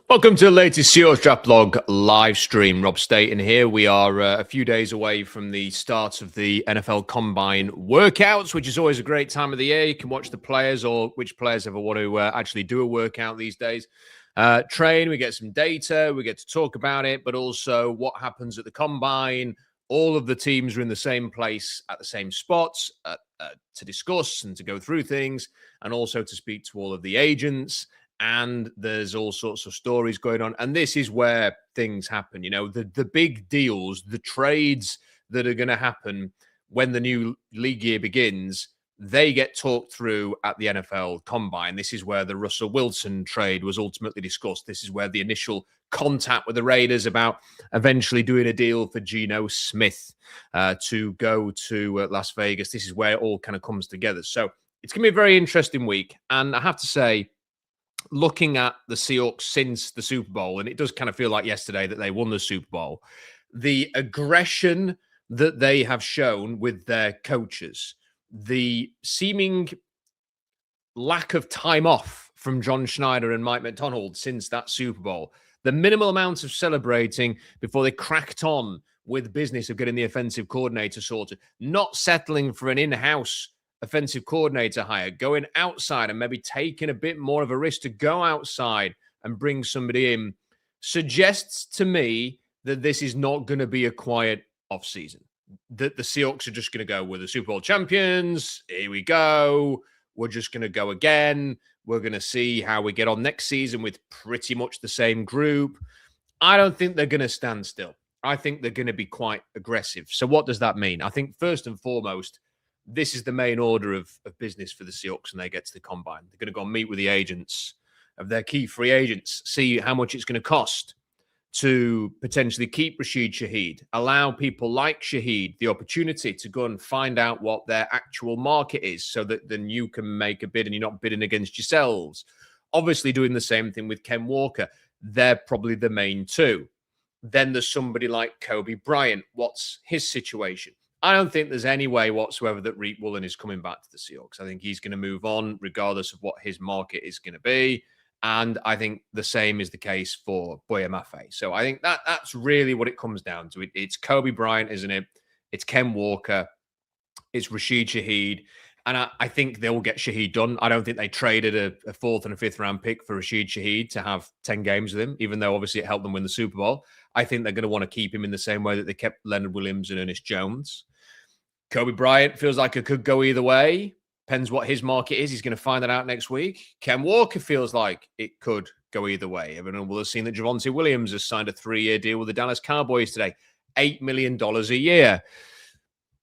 Welcome to the latest Seahawks Draft Blog live stream. Rob Staten here. We are a few days away from the start of the NFL Combine workouts, which is always a great time of the year. You can watch the players or which players ever want to actually do a workout these days. Train, we get some data, we get to talk about it, but also what happens at the Combine. All of the teams are in the same place at the same spots to discuss and to go through things, and also to speak to all of the agents. And there's all sorts of stories going on. And this is where things happen. You know, the big deals, the trades that are going to happen when the new league year begins, they get talked through at the NFL Combine. This is where the Russell Wilson trade was ultimately discussed. This is where the initial contact with the Raiders about eventually doing a deal for Geno Smith to go to Las Vegas. This is where it all kind of comes together. So it's going to be a very interesting week. And I have to say, looking at the Seahawks since the Super Bowl, and it does kind of feel like yesterday that they won the Super Bowl, the aggression that they have shown with their coaches, the seeming lack of time off from John Schneider and Mike McDonald since that Super Bowl, the minimal amount of celebrating before they cracked on with business of getting the offensive coordinator sorted, not settling for an in-house offensive coordinator hire, going outside and maybe taking a bit more of a risk to go outside and bring somebody in, suggests to me that this is not going to be a quiet offseason. That the Seahawks are just going to go, we're the Super Bowl champions. Here we go. We're just going to go again. We're going to see how we get on next season with pretty much the same group. I don't think they're going to stand still. I think they're going to be quite aggressive. So what does that mean? I think first and foremost, this is the main order of business for the Seahawks when they get to the Combine. They're going to go and meet with the agents of their key free agents, see how much it's going to cost to potentially keep Rashid Shaheed, allow people like Shaheed the opportunity to go and find out what their actual market is so that then you can make a bid and you're not bidding against yourselves. Obviously doing the same thing with Ken Walker. They're probably the main two. Then there's somebody like Kobe Bryant. What's his situation? I don't think there's any way whatsoever that Reek Woolen is coming back to the Seahawks. I think he's going to move on regardless of what his market is going to be. And I think the same is the case for Boya Mafe. So I think that's really what it comes down to. It's Kobe Bryant, isn't it? It's Ken Walker. It's Rashid Shaheed. And I think they'll get Shaheed done. I don't think they traded a fourth and a fifth round pick for Rashid Shaheed to have 10 games with him, even though obviously it helped them win the Super Bowl. I think they're going to want to keep him in the same way that they kept Leonard Williams and Ernest Jones. Kobe Bryant feels like it could go either way. Depends what his market is. He's going to find that out next week. Ken Walker feels like it could go either way. Everyone will have seen that Javonte Williams has signed a 3-year deal with the Dallas Cowboys today. $8 million a year.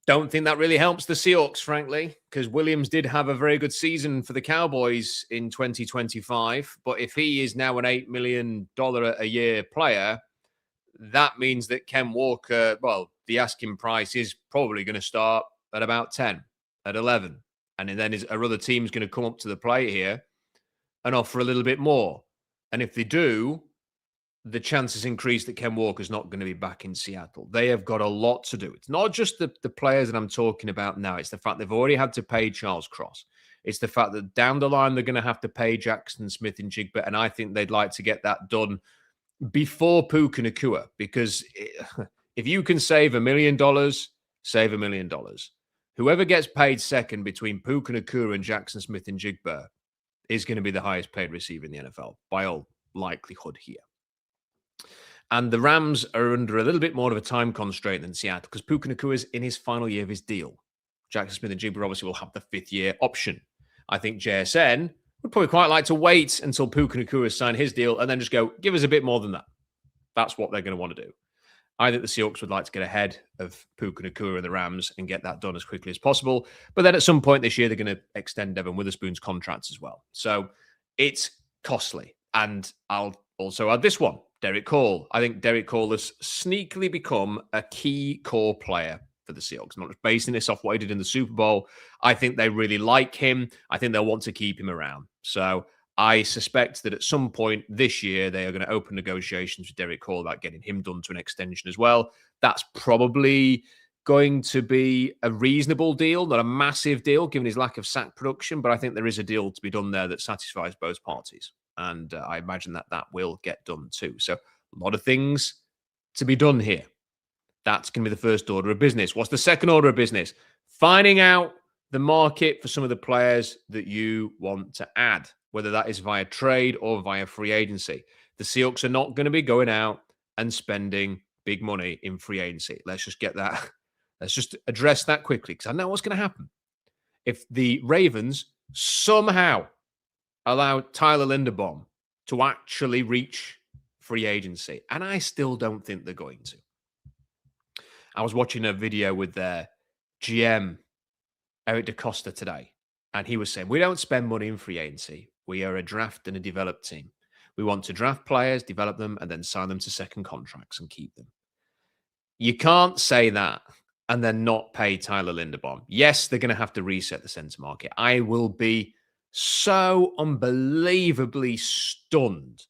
Don't think that really helps the Seahawks, frankly, because Williams did have a very good season for the Cowboys in 2025. But if he is now an $8 million a year player, that means that Ken Walker, well, the asking price is probably going to start at about 10, at 11. And then our other team's going to come up to the plate here and offer a little bit more. And if they do, the chances increase that Ken Walker's not going to be back in Seattle. They have got a lot to do. It's not just the players that I'm talking about now. It's the fact they've already had to pay Charles Cross. It's the fact that down the line, they're going to have to pay Jackson Smith and Jigba. And I think they'd like to get that done before Puka Nacua, because if you can save $1 million, save $1 million. Whoever gets paid second between Puka Nacua and Jackson Smith and Jigba is going to be the highest paid receiver in the NFL by all likelihood here. And the Rams are under a little bit more of a time constraint than Seattle because Puka Nacua is in his final year of his deal. Jackson Smith and Jigba obviously will have the 5th year option. I think JSN would probably quite like to wait until Puka Nacua has signed his deal and then just go, give us a bit more than that. That's what they're going to want to do. I think the Seahawks would like to get ahead of Puka Nacua and the Rams and get that done as quickly as possible. But then at some point this year, they're going to extend Devin Witherspoon's contracts as well. So it's costly. And I'll also add this one, Derek Hall. I think Derek Hall has sneakily become a key core player for the Seahawks. Not just basing this off what he did in the Super Bowl. I think they really like him. I think they'll want to keep him around. So I suspect that at some point this year, they are going to open negotiations with Derek Hall about getting him done to an extension as well. That's probably going to be a reasonable deal, not a massive deal, given his lack of sack production. But I think there is a deal to be done there that satisfies both parties. And I imagine that will get done too. So a lot of things to be done here. That's going to be the first order of business. What's the second order of business? Finding out the market for some of the players that you want to add, whether that is via trade or via free agency. The Seahawks are not going to be going out and spending big money in free agency. Let's just get that. Let's just address that quickly because I know what's going to happen. If the Ravens somehow allow Tyler Linderbaum to actually reach free agency, and I still don't think they're going to. I was watching a video with their GM, Eric DaCosta, today, and he was saying, we don't spend money in free agency. We are a draft and a develop team. We want to draft players, develop them, and then sign them to second contracts and keep them. You can't say that and then not pay Tyler Linderbaum. Yes, they're going to have to reset the center market. I will be so unbelievably stunned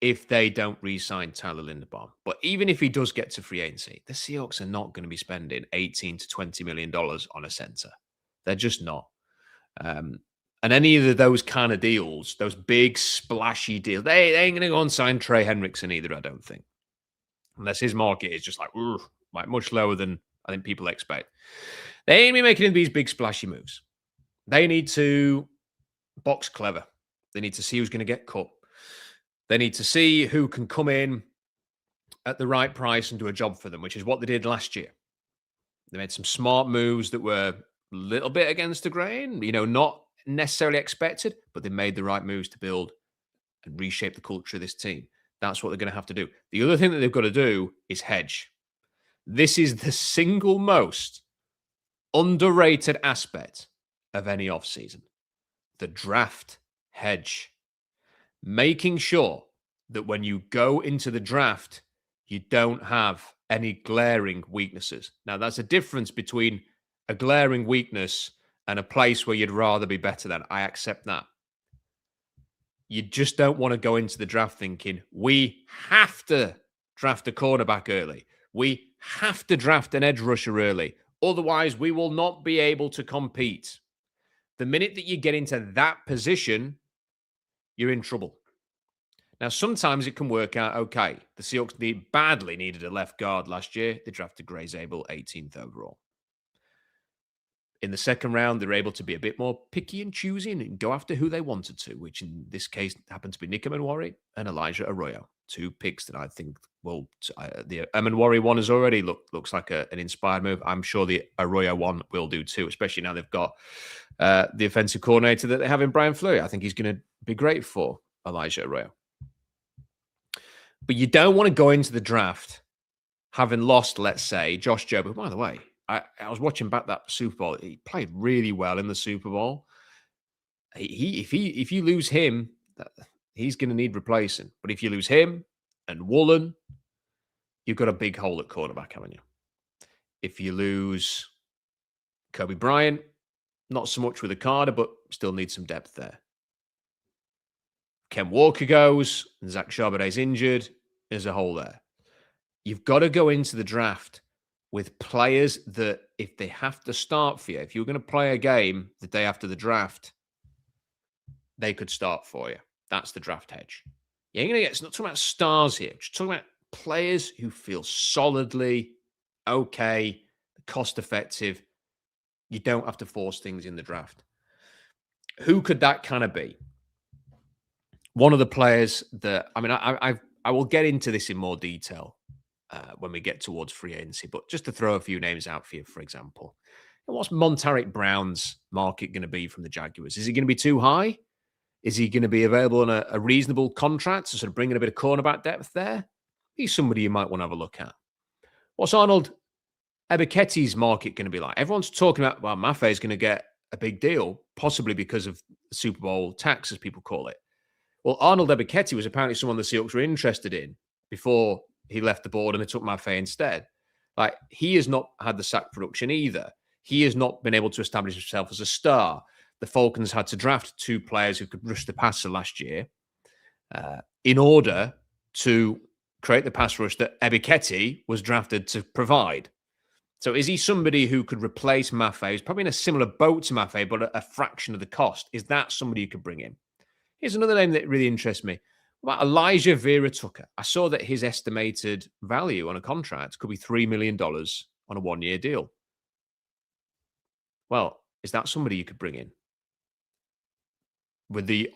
if they don't re-sign Tyler Linderbaum. But even if he does get to free agency, the Seahawks are not going to be spending $18 to $20 million on a center. They're just not. And any of those kind of deals, those big splashy deals, they ain't going to go and sign Trey Hendrickson either, I don't think. Unless his market is just like much lower than I think people expect. They ain't be making these big splashy moves. They need to box clever. They need to see who's going to get cut. They need to see who can come in at the right price and do a job for them, which is what they did last year. They made some smart moves that were a little bit against the grain, not necessarily expected, but they made the right moves to build and reshape the culture of this team. That's what they're going to have to do. The other thing that they've got to do is hedge. This is the single most underrated aspect of any offseason. The draft hedge. Making sure that when you go into the draft, you don't have any glaring weaknesses. Now, that's a difference between a glaring weakness and a place where you'd rather be better than. I accept that. You just don't want to go into the draft thinking, we have to draft a cornerback early. We have to draft an edge rusher early. Otherwise, we will not be able to compete. The minute that you get into that position, you're in trouble. Now, sometimes it can work out okay. The Seahawks badly needed a left guard last year. They drafted Gray Zabel 18th overall. In the second round, they're able to be a bit more picky and choosy and go after who they wanted to, which in this case happened to be Nick Emenwari and Elijah Arroyo. Two picks that I think the Emenwari one has already looks like an inspired move. I'm sure the Arroyo one will do too, especially now they've got the offensive coordinator that they have in Brian Fleury. I think he's going to be great for Elijah Arroyo. But you don't want to go into the draft having lost, let's say, Josh Jobe. By the way, I was watching back that Super Bowl. He played really well in the Super Bowl. If you lose him, he's going to need replacing. But if you lose him and Woolen, you've got a big hole at quarterback, haven't you? If you lose Kobe Bryant, not so much with Okada, but still need some depth there. Ken Walker goes, and Zach Charbonnet's injured. There's a hole there. You've got to go into the draft with players that if they have to start for you, if you're going to play a game the day after the draft, they could start for you. That's the draft hedge. You ain't going to get, it's not talking about stars here. Just talking about players who feel solidly okay, cost effective. You don't have to force things in the draft. Who could that kind of be? One of the players that, I will get into this in more detail when we get towards free agency, but just to throw a few names out for you, for example, what's Montaric Brown's market going to be from the Jaguars? Is he going to be too high? Is he going to be available on a reasonable contract to sort of bring in a bit of cornerback depth there? He's somebody you might want to have a look at. What's Arnold Ebiketti's market going to be like? Everyone's talking about, well, Mafe is going to get a big deal, possibly because of the Super Bowl tax, as people call it. Well, Arnold Ebiketti was apparently someone the Seahawks were interested in before he left the board and they took Mafe instead. Like, he has not had the sack production either. He has not been able to establish himself as a star. The Falcons had to draft two players who could rush the passer last year in order to create the pass rush that Ebiketti was drafted to provide. So is he somebody who could replace Mafe? He's probably in a similar boat to Mafe, but a fraction of the cost. Is that somebody you could bring in? Here's another name that really interests me. What about Elijah Vera Tucker? I saw that his estimated value on a contract could be $3 million on a 1-year deal. Well, is that somebody you could bring in with the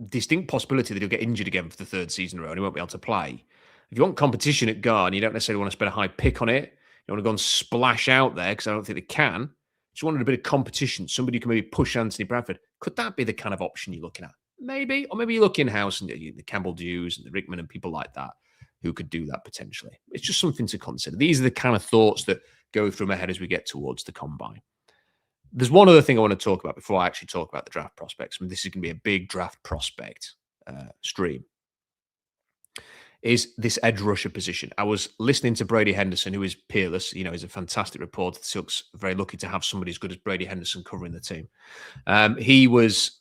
distinct possibility that he'll get injured again for the third season in a row and he won't be able to play? If you want competition at guard and you don't necessarily want to spend a high pick on it, you want to go and splash out there because I don't think they can. Just wanted a bit of competition, somebody who can maybe push Anthony Bradford. Could that be the kind of option you're looking at? Maybe, or maybe you look in-house and the Campbell Dews and the Rickman and people like that who could do that potentially. It's just something to consider. These are the kind of thoughts that go through my head as we get towards the combine. There's one other thing I want to talk about before I actually talk about the draft prospects. I mean, this is going to be a big draft prospect stream. Is this edge rusher position. I was listening to Brady Henderson, who is peerless. You know, he's a fantastic reporter. The Seahawks are very lucky to have somebody as good as Brady Henderson covering the team. He was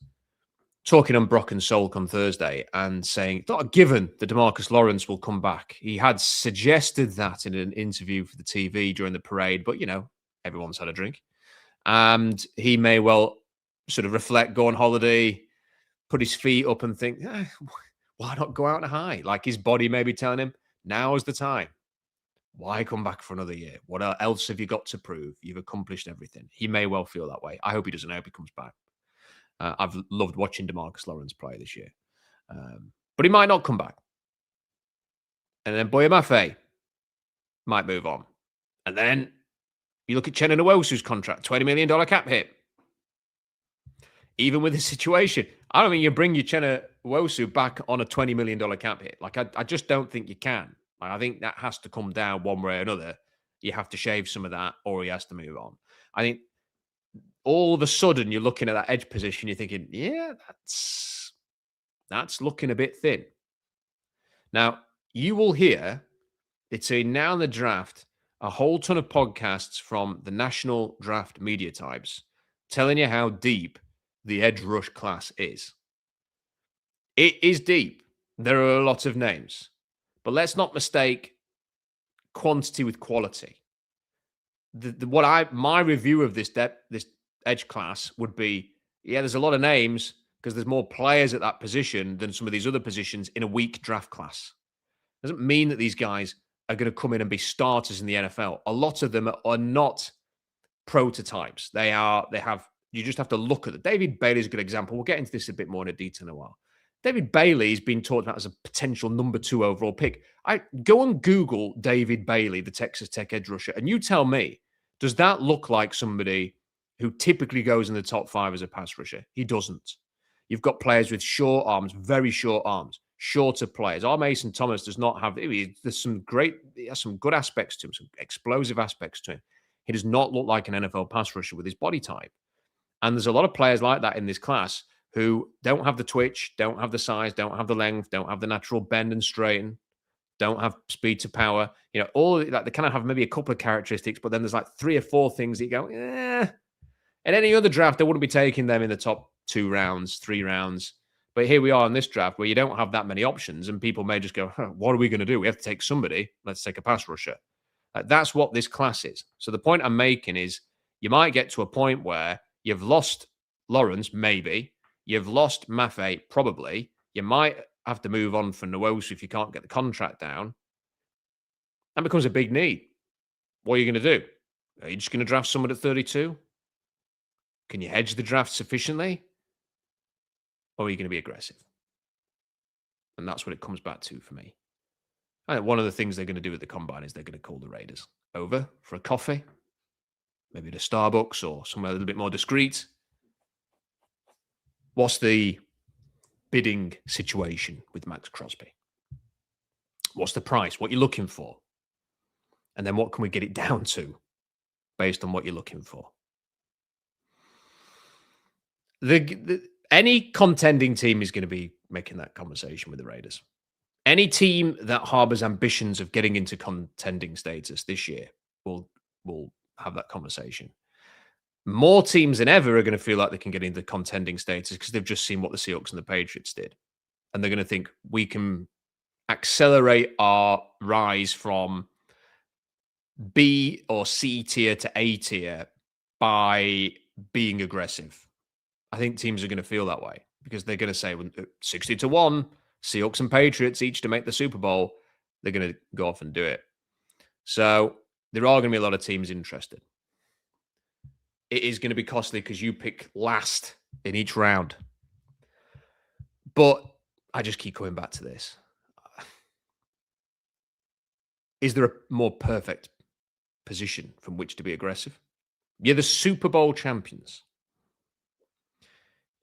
talking on Brock and Solk on Thursday and saying, not given that DeMarcus Lawrence will come back. He had suggested that in an interview for the TV during the parade, but, you know, everyone's had a drink. And he may well sort of reflect, go on holiday, put his feet up and think, why not go out and high? Like his body may be telling him, now is the time. Why come back for another year? What else have you got to prove? You've accomplished everything. He may well feel that way. I hope he doesn't. I hope he comes back. I've loved watching DeMarcus Lawrence play this year. But he might not come back. And then Boye Mafe might move on. And then you look at Chenna Nwosu's contract, $20 million cap hit. Even with this situation, I don't mean you bring your Chenna Nwosu back on a $20 million cap hit. Like, I just don't think you can. Like, I think that has to come down one way or another. You have to shave some of that or he has to move on. I think all of a sudden you're looking at that edge position, you're thinking, yeah, that's looking a bit thin. Now, you will hear between now and the draft a whole ton of podcasts from the national draft media types telling you how deep the edge rush class is. It is deep. There are a lot of names. But let's not mistake quantity with quality. My review of this edge class would be, yeah, there's a lot of names because there's more players at that position than some of these other positions in a weak draft class. Doesn't mean that these guys are going to come in and be starters in the NFL. A lot of them are not prototypes. You just have to look at it. David Bailey's a good example. We'll get into this a bit more in detail in a while. David Bailey's been talked about as a potential number 2 overall pick. I go and Google David Bailey, the Texas Tech edge rusher, and you tell me, does that look like somebody who typically goes in the top 5 as a pass rusher? He doesn't. You've got players with short arms, very short arms, shorter players. Our Mason Thomas does not have. There's some good aspects to him, some explosive aspects to him. He does not look like an NFL pass rusher with his body type. And there's a lot of players like that in this class who don't have the twitch, don't have the size, don't have the length, don't have the natural bend and straighten, don't have speed to power. You know, all that they kind of have maybe a couple of characteristics, but then there's like 3 or 4 things that you go, In any other draft, I wouldn't be taking them in the top 2 rounds, 3 rounds. But here we are in this draft where you don't have that many options, and people may just go, what are we going to do? We have to take somebody. Let's take a pass rusher. That's what this class is. So the point I'm making is you might get to a point where you've lost Lawrence, maybe. You've lost Mafe, probably. You might have to move on for Nwosu if you can't get the contract down. That becomes a big need. What are you going to do? Are you just going to draft someone at 32? Can you hedge the draft sufficiently? Or are you going to be aggressive? And that's what it comes back to for me. I think one of the things they're going to do at the combine is they're going to call the Raiders over for a coffee, maybe at a Starbucks or somewhere a little bit more discreet. What's the bidding situation with Max Crosby? What's the price? What you're looking for? And then what can we get it down to based on what you're looking for? Any contending team is going to be making that conversation with the Raiders. Any team that harbors ambitions of getting into contending status this year will have that conversation. More teams than ever are going to feel like they can get into contending status because they've just seen what the Seahawks and the Patriots did. And they're going to think we can accelerate our rise from B or C tier to A tier by being aggressive. I think teams are going to feel that way. because they're going to say 60-1, Seahawks and Patriots each to make the Super Bowl. They're going to go off and do it. So there are going to be a lot of teams interested. It is going to be costly because you pick last in each round. But I just keep coming back to this. Is there a more perfect position from which to be aggressive? You're the Super Bowl champions.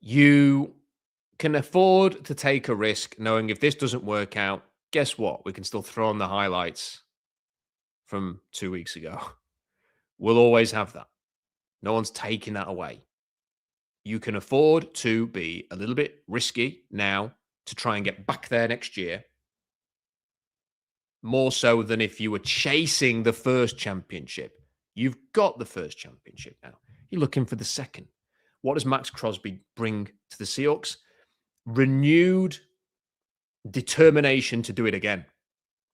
You can afford to take a risk knowing if this doesn't work out, guess what? We can still throw on the highlights from 2 weeks ago. We'll always have that. No one's taking that away. You can afford to be a little bit risky now to try and get back there next year. More so than if you were chasing the first championship. You've got the first championship now. You're looking for the second. What does Max Crosby bring to the Seahawks? Renewed determination to do it again.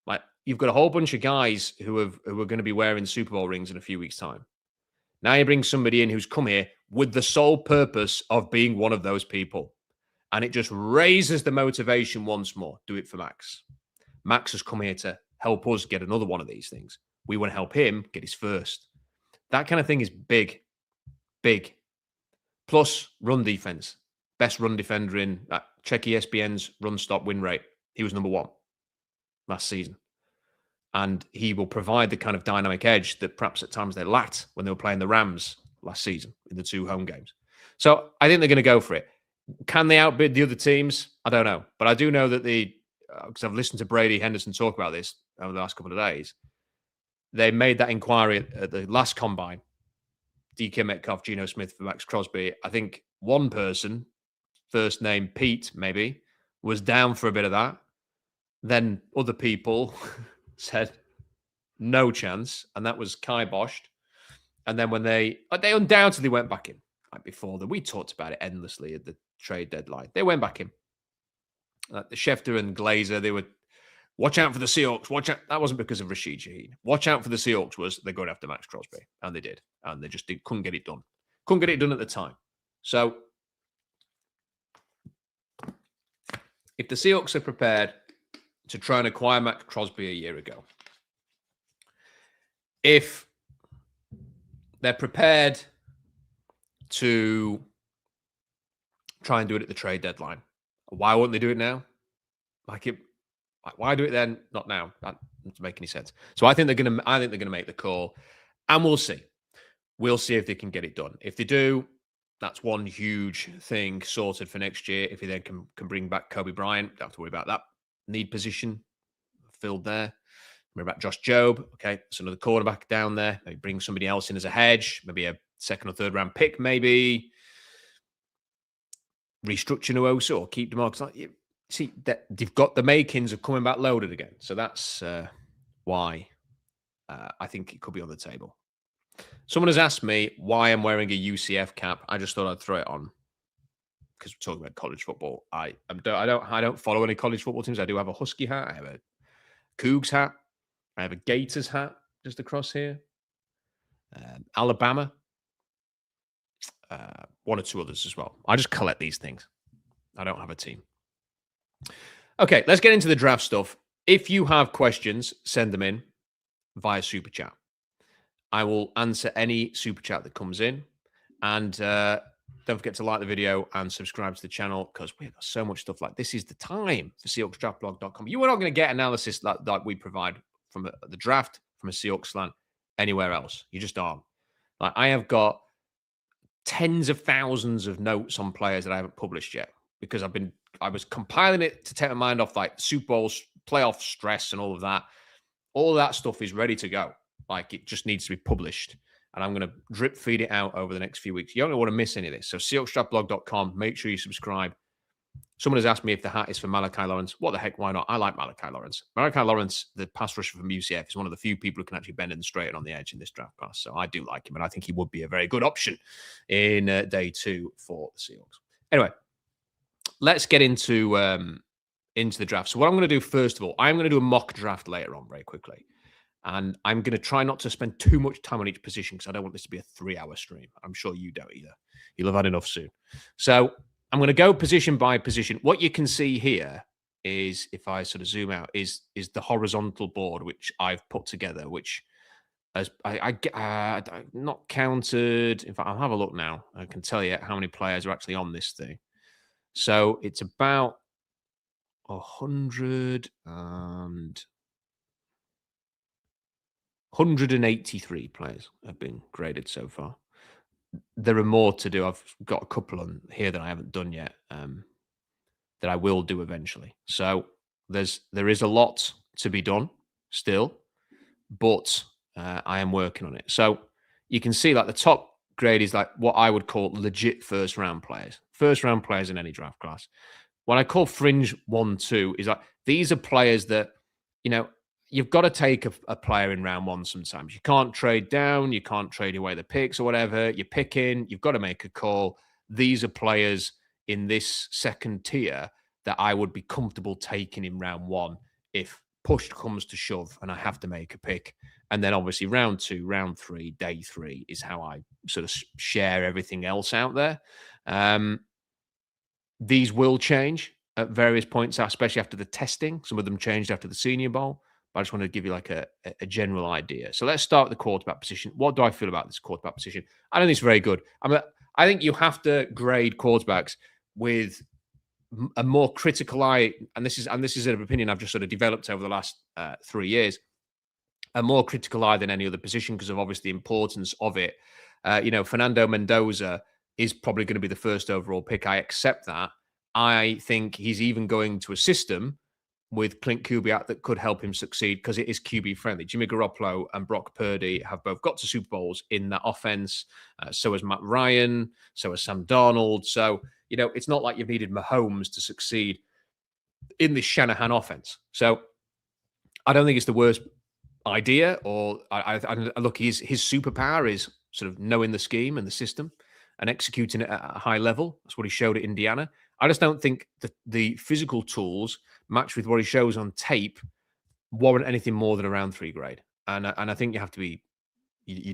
Like, you've got a whole bunch of guys who are going to be wearing Super Bowl rings in a few weeks' time. Now you bring somebody in who's come here with the sole purpose of being one of those people. And it just raises the motivation once more. Do it for Max. Max has come here to help us get another one of these things. We want to help him get his first. That kind of thing is big. Big. Plus, run defense. Best run defender in, check ESPN's run stop win rate. He was number 1 last season. And he will provide the kind of dynamic edge that perhaps at times they lacked when they were playing the Rams last season in the 2 home games. So I think they're going to go for it. Can they outbid the other teams? I don't know. But I do know that because I've listened to Brady Henderson talk about this over the last couple of days, they made that inquiry at the last combine. DK Metcalf, Geno Smith for Max Crosby. I think one person, first name Pete maybe, was down for a bit of that. Then other people said no chance, and that was kiboshed. And then when they undoubtedly went back in, like before that, we talked about it endlessly at the trade deadline. They went back in. The Schefter and Glazer, they were, watch out for the Seahawks. Watch out. That wasn't because of Rashid Shaheed. Watch out for the Seahawks was they're going after Max Crosby. And they did. And they just couldn't get it done. Couldn't get it done at the time. So if the Seahawks are prepared to try and acquire Max Crosby a year ago, if they're prepared to try and do it at the trade deadline, why wouldn't they do it now? Why do it then? Not now. That doesn't make any sense. So I think they're going to make the call, and we'll see. We'll see if they can get it done. If they do, that's one huge thing sorted for next year. If he then can bring back Kobe Bryant, don't have to worry about that need position filled there. Worry about Josh Jobe. Okay, that's another cornerback down there. Maybe bring somebody else in as a hedge. Maybe a 2nd or 3rd round pick. Maybe restructure Nuosa or keep DeMarcus. See, that they've got the makings of coming back loaded again. So that's why I think it could be on the table. Someone has asked me why I'm wearing a UCF cap. I just thought I'd throw it on because we're talking about college football. I don't follow any college football teams. I do have a Husky hat. I have a Cougs hat. I have a Gators hat just across here. Alabama. 1 or 2 others as well. I just collect these things. I don't have a team. Okay, let's get into the draft stuff. If you have questions, send them in via Super Chat. I will answer any Super Chat that comes in. And don't forget to like the video and subscribe to the channel because we've got so much stuff like this. Is the time for SeahawksDraftBlog.com. You are not going to get analysis that we provide from the draft, from a Seahawks slant, anywhere else. You just aren't. Like, I have got tens of thousands of notes on players that I haven't published yet because I was compiling it to take my mind off like Super Bowls, playoff stress and all of that. All of that stuff is ready to go. Like, it just needs to be published. And I'm going to drip feed it out over the next few weeks. You don't want to miss any of this. So SeahawksDraftBlog.com, make sure you subscribe. Someone has asked me if the hat is for Malachi Lawrence. What the heck? Why not? I like Malachi Lawrence. Malachi Lawrence, the pass rusher from UCF, is one of the few people who can actually bend and straighten on the edge in this draft class. So I do like him, and I think he would be a very good option in day 2 for the Seahawks. Anyway, let's get into the draft. So what I'm going to do, first of all, I'm going to do a mock draft later on very quickly. And I'm going to try not to spend too much time on each position because I don't want this to be a 3-hour stream. I'm sure you don't either. You'll have had enough soon. So I'm going to go position by position. What you can see here is, if I sort of zoom out, is the horizontal board which I've put together, which as not counted. In fact, I'll have a look now. I can tell you how many players are actually on this thing. So it's about 183 players have been graded so far. There are more to do. I've got a couple on here that I haven't done yet, that I will do eventually. So there is a lot to be done still, but I am working on it. So you can see like the top grade is like what I would call legit first round players. First round players in any draft class. What I call fringe 1-2 is like these are players that, you know, you've got to take a player in round one sometimes. You can't trade down, you can't trade away the picks or whatever. You're picking, you've got to make a call. These are players in this second tier that I would be comfortable taking in round one if push comes to shove and I have to make a pick. And then obviously round two, round three, day three is how I sort of share everything else out there. These will change at various points, especially after the testing. Some of them changed after the Senior Bowl, but I just wanted to give you like a general idea. So let's start with the quarterback position. What do I feel about this quarterback position? I don't think it's very good. I think you have to grade quarterbacks with a more critical eye, and this is an opinion I've just sort of developed over the last 3 years. A more critical eye than any other position because of obviously the importance of it. Fernando Mendoza is probably going to be the first overall pick. I accept that. I think he's even going to a system with Clint Kubiak that could help him succeed because it is QB friendly. Jimmy Garoppolo and Brock Purdy have both got to Super Bowls in that offense. So has Matt Ryan. So has Sam Darnold. So, it's not like you've needed Mahomes to succeed in this Shanahan offense. So I don't think it's the worst idea, or I look, his superpower is sort of knowing the scheme and the system and executing it at a high level. That's what he showed at Indiana. I just don't think that the physical tools matched with what he shows on tape warrant anything more than a round 3 grade. And I think you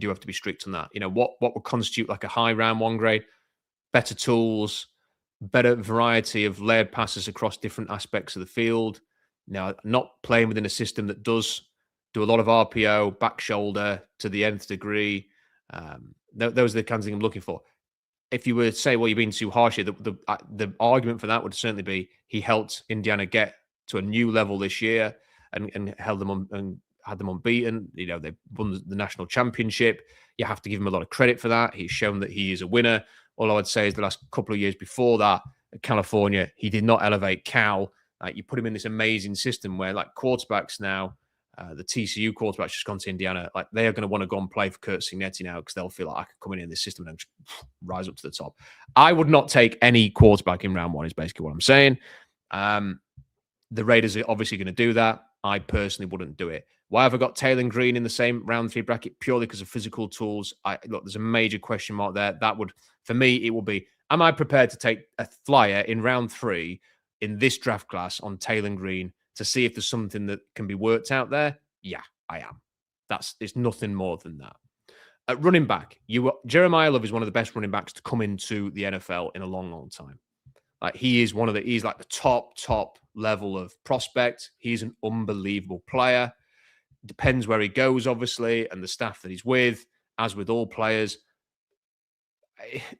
do have to be strict on that. What would constitute like a high round 1 grade? Better tools, better variety of layered passes across different aspects of the field. Now, not playing within a system that does do a lot of RPO, back shoulder to the nth degree. Those are the kinds of things I'm looking for. If you were to say, well, you're being too harsh here, the argument for that would certainly be he helped Indiana get to a new level this year and held them on and had them unbeaten. They won the national championship. You have to give him a lot of credit for that. He's shown that he is a winner. All I would say is the last couple of years before that, at California, he did not elevate Cal. You put him in this amazing system where, like, quarterbacks now, the TCU quarterback's just gone to Indiana. Like, they are going to want to go and play for Kurt Signetti now because they'll feel like I can come in this system and just rise up to the top. I would not take any quarterback in round 1 is basically what I'm saying. The Raiders are obviously going to do that. I personally wouldn't do it. Why have I got Taylor Green in the same round 3 bracket? Purely because of physical tools. Look, there's a major question mark there. That would, for me, it will be, am I prepared to take a flyer in round 3 in this draft class on Taylor Green to see if there's something that can be worked out there? Yeah, I am. It's nothing more than that. At running back, Jeremiah Love is one of the best running backs to come into the NFL in a long, long time. Like, he's like the top level of prospect. He's an unbelievable player. Depends where he goes, obviously, and the staff that he's with. As with all players,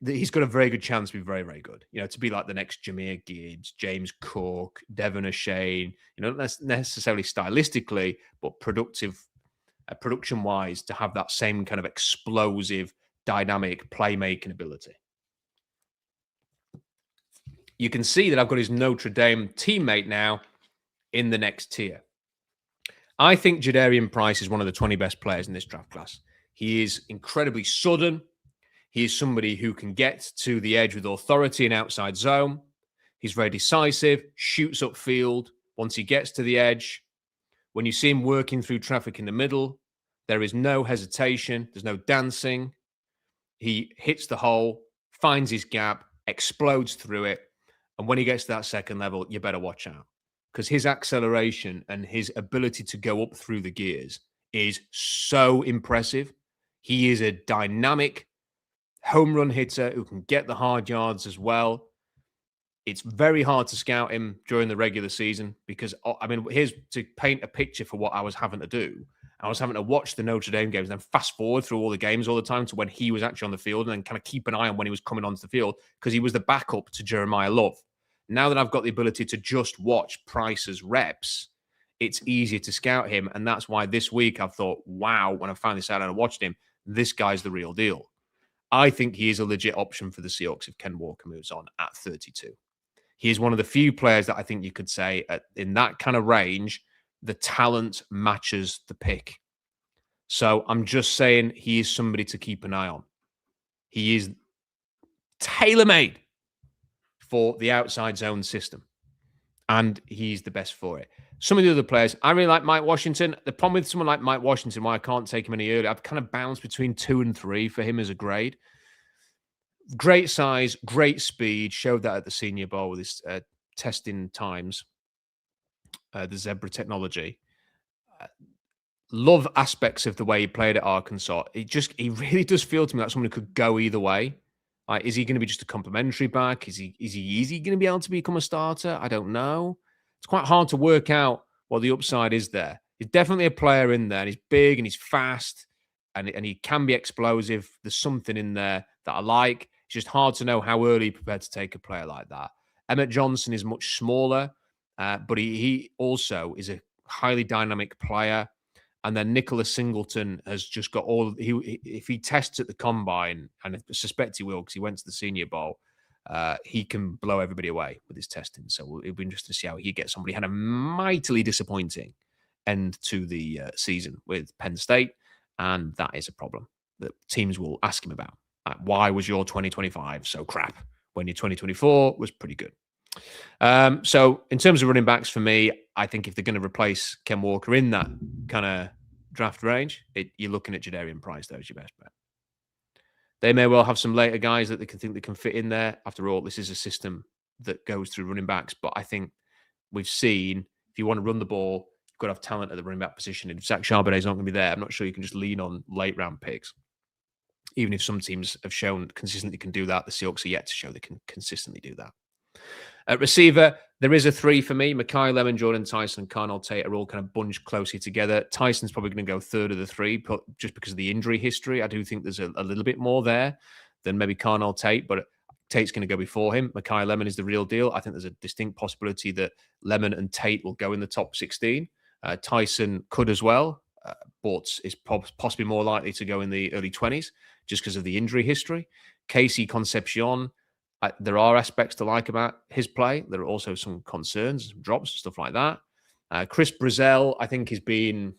he's got a very good chance to be very, very good. To be like the next Jahmyr Gibbs, James Cook, Devon Achane. Not necessarily stylistically, but production-wise, to have that same kind of explosive, dynamic playmaking ability. You can see that I've got his Notre Dame teammate now in the next tier. I think Jadarian Price is one of the 20 best players in this draft class. He is incredibly sudden. He is somebody who can get to the edge with authority and outside zone. He's very decisive, shoots upfield once he gets to the edge. When you see him working through traffic in the middle, there is no hesitation. There's no dancing. He hits the hole, finds his gap, explodes through it. And when he gets to that second level, you better watch out, because his acceleration and his ability to go up through the gears is so impressive. He is a dynamic home run hitter who can get the hard yards as well. It's very hard to scout him during the regular season because, I mean, here's to paint a picture for what I was having to do. I was having to watch the Notre Dame games and then fast forward through all the games all the time to when he was actually on the field and then kind of keep an eye on when he was coming onto the field because he was the backup to Jeremiah Love. Now that I've got the ability to just watch Price's reps, it's easier to scout him. And that's why this week I've thought, wow, when I finally sat down and watched him, this guy's the real deal. I think he is a legit option for the Seahawks if Ken Walker moves on at 32. He is one of the few players that I think you could say in that kind of range, the talent matches the pick. So I'm just saying he is somebody to keep an eye on. He is tailor-made for the outside zone system, and he's the best for it. Some of the other players, I really like Mike Washington. The problem with someone like Mike Washington, why I can't take him any earlier, I've kind of bounced between 2 and 3 for him as a grade. Great size, great speed. Showed that at the Senior Bowl with his testing times, the Zebra technology. Love aspects of the way he played at Arkansas. He really does feel to me like someone who could go either way. Like, is he going to be just a complimentary back? Is he going to be able to become a starter? I don't know. It's quite hard to work out what the upside is there. He's definitely a player in there, and he's big and he's fast, and he can be explosive. There's something in there that I like. It's just hard to know how early you're prepared to take a player like that. Emmett Johnson is much smaller, but he also is a highly dynamic player. And then Nicholas Singleton has just got if he tests at the combine, and I suspect he will because he went to the Senior Bowl, he can blow everybody away with his testing. So it'll be interesting to see how he gets on. But he had a mightily disappointing end to the season with Penn State, and that is a problem that teams will ask him about. Why was your 2025 so crap when your 2024 was pretty good? So in terms of running backs for me, I think if they're going to replace Ken Walker in that kind of draft range, you're looking at Jadarian Price there as your best bet. They may well have some later guys that they can fit in there. After all, this is a system that goes through running backs, but I think we've seen if you want to run the ball, you've got to have talent at the running back position. And if Zach Charbonnet's not going to be there, I'm not sure you can just lean on late round picks. Even if some teams have shown consistently can do that, the Seahawks are yet to show they can consistently do that. At receiver, there is a 3 for me. Mekhi Lemon, Jordan Tyson, and Carnell Tate are all kind of bunched closely together. Tyson's probably going to go third of the 3 just because of the injury history. I do think there's a little bit more there than maybe Carnell Tate, but Tate's going to go before him. Mekhi Lemon is the real deal. I think there's a distinct possibility that Lemon and Tate will go in the top 16. Tyson could as well, but is possibly more likely to go in the early 20s just because of the injury history. Casey Concepcion, there are aspects to like about his play. There are also some concerns, some drops, stuff like that. Chris Brazzell, I think, is being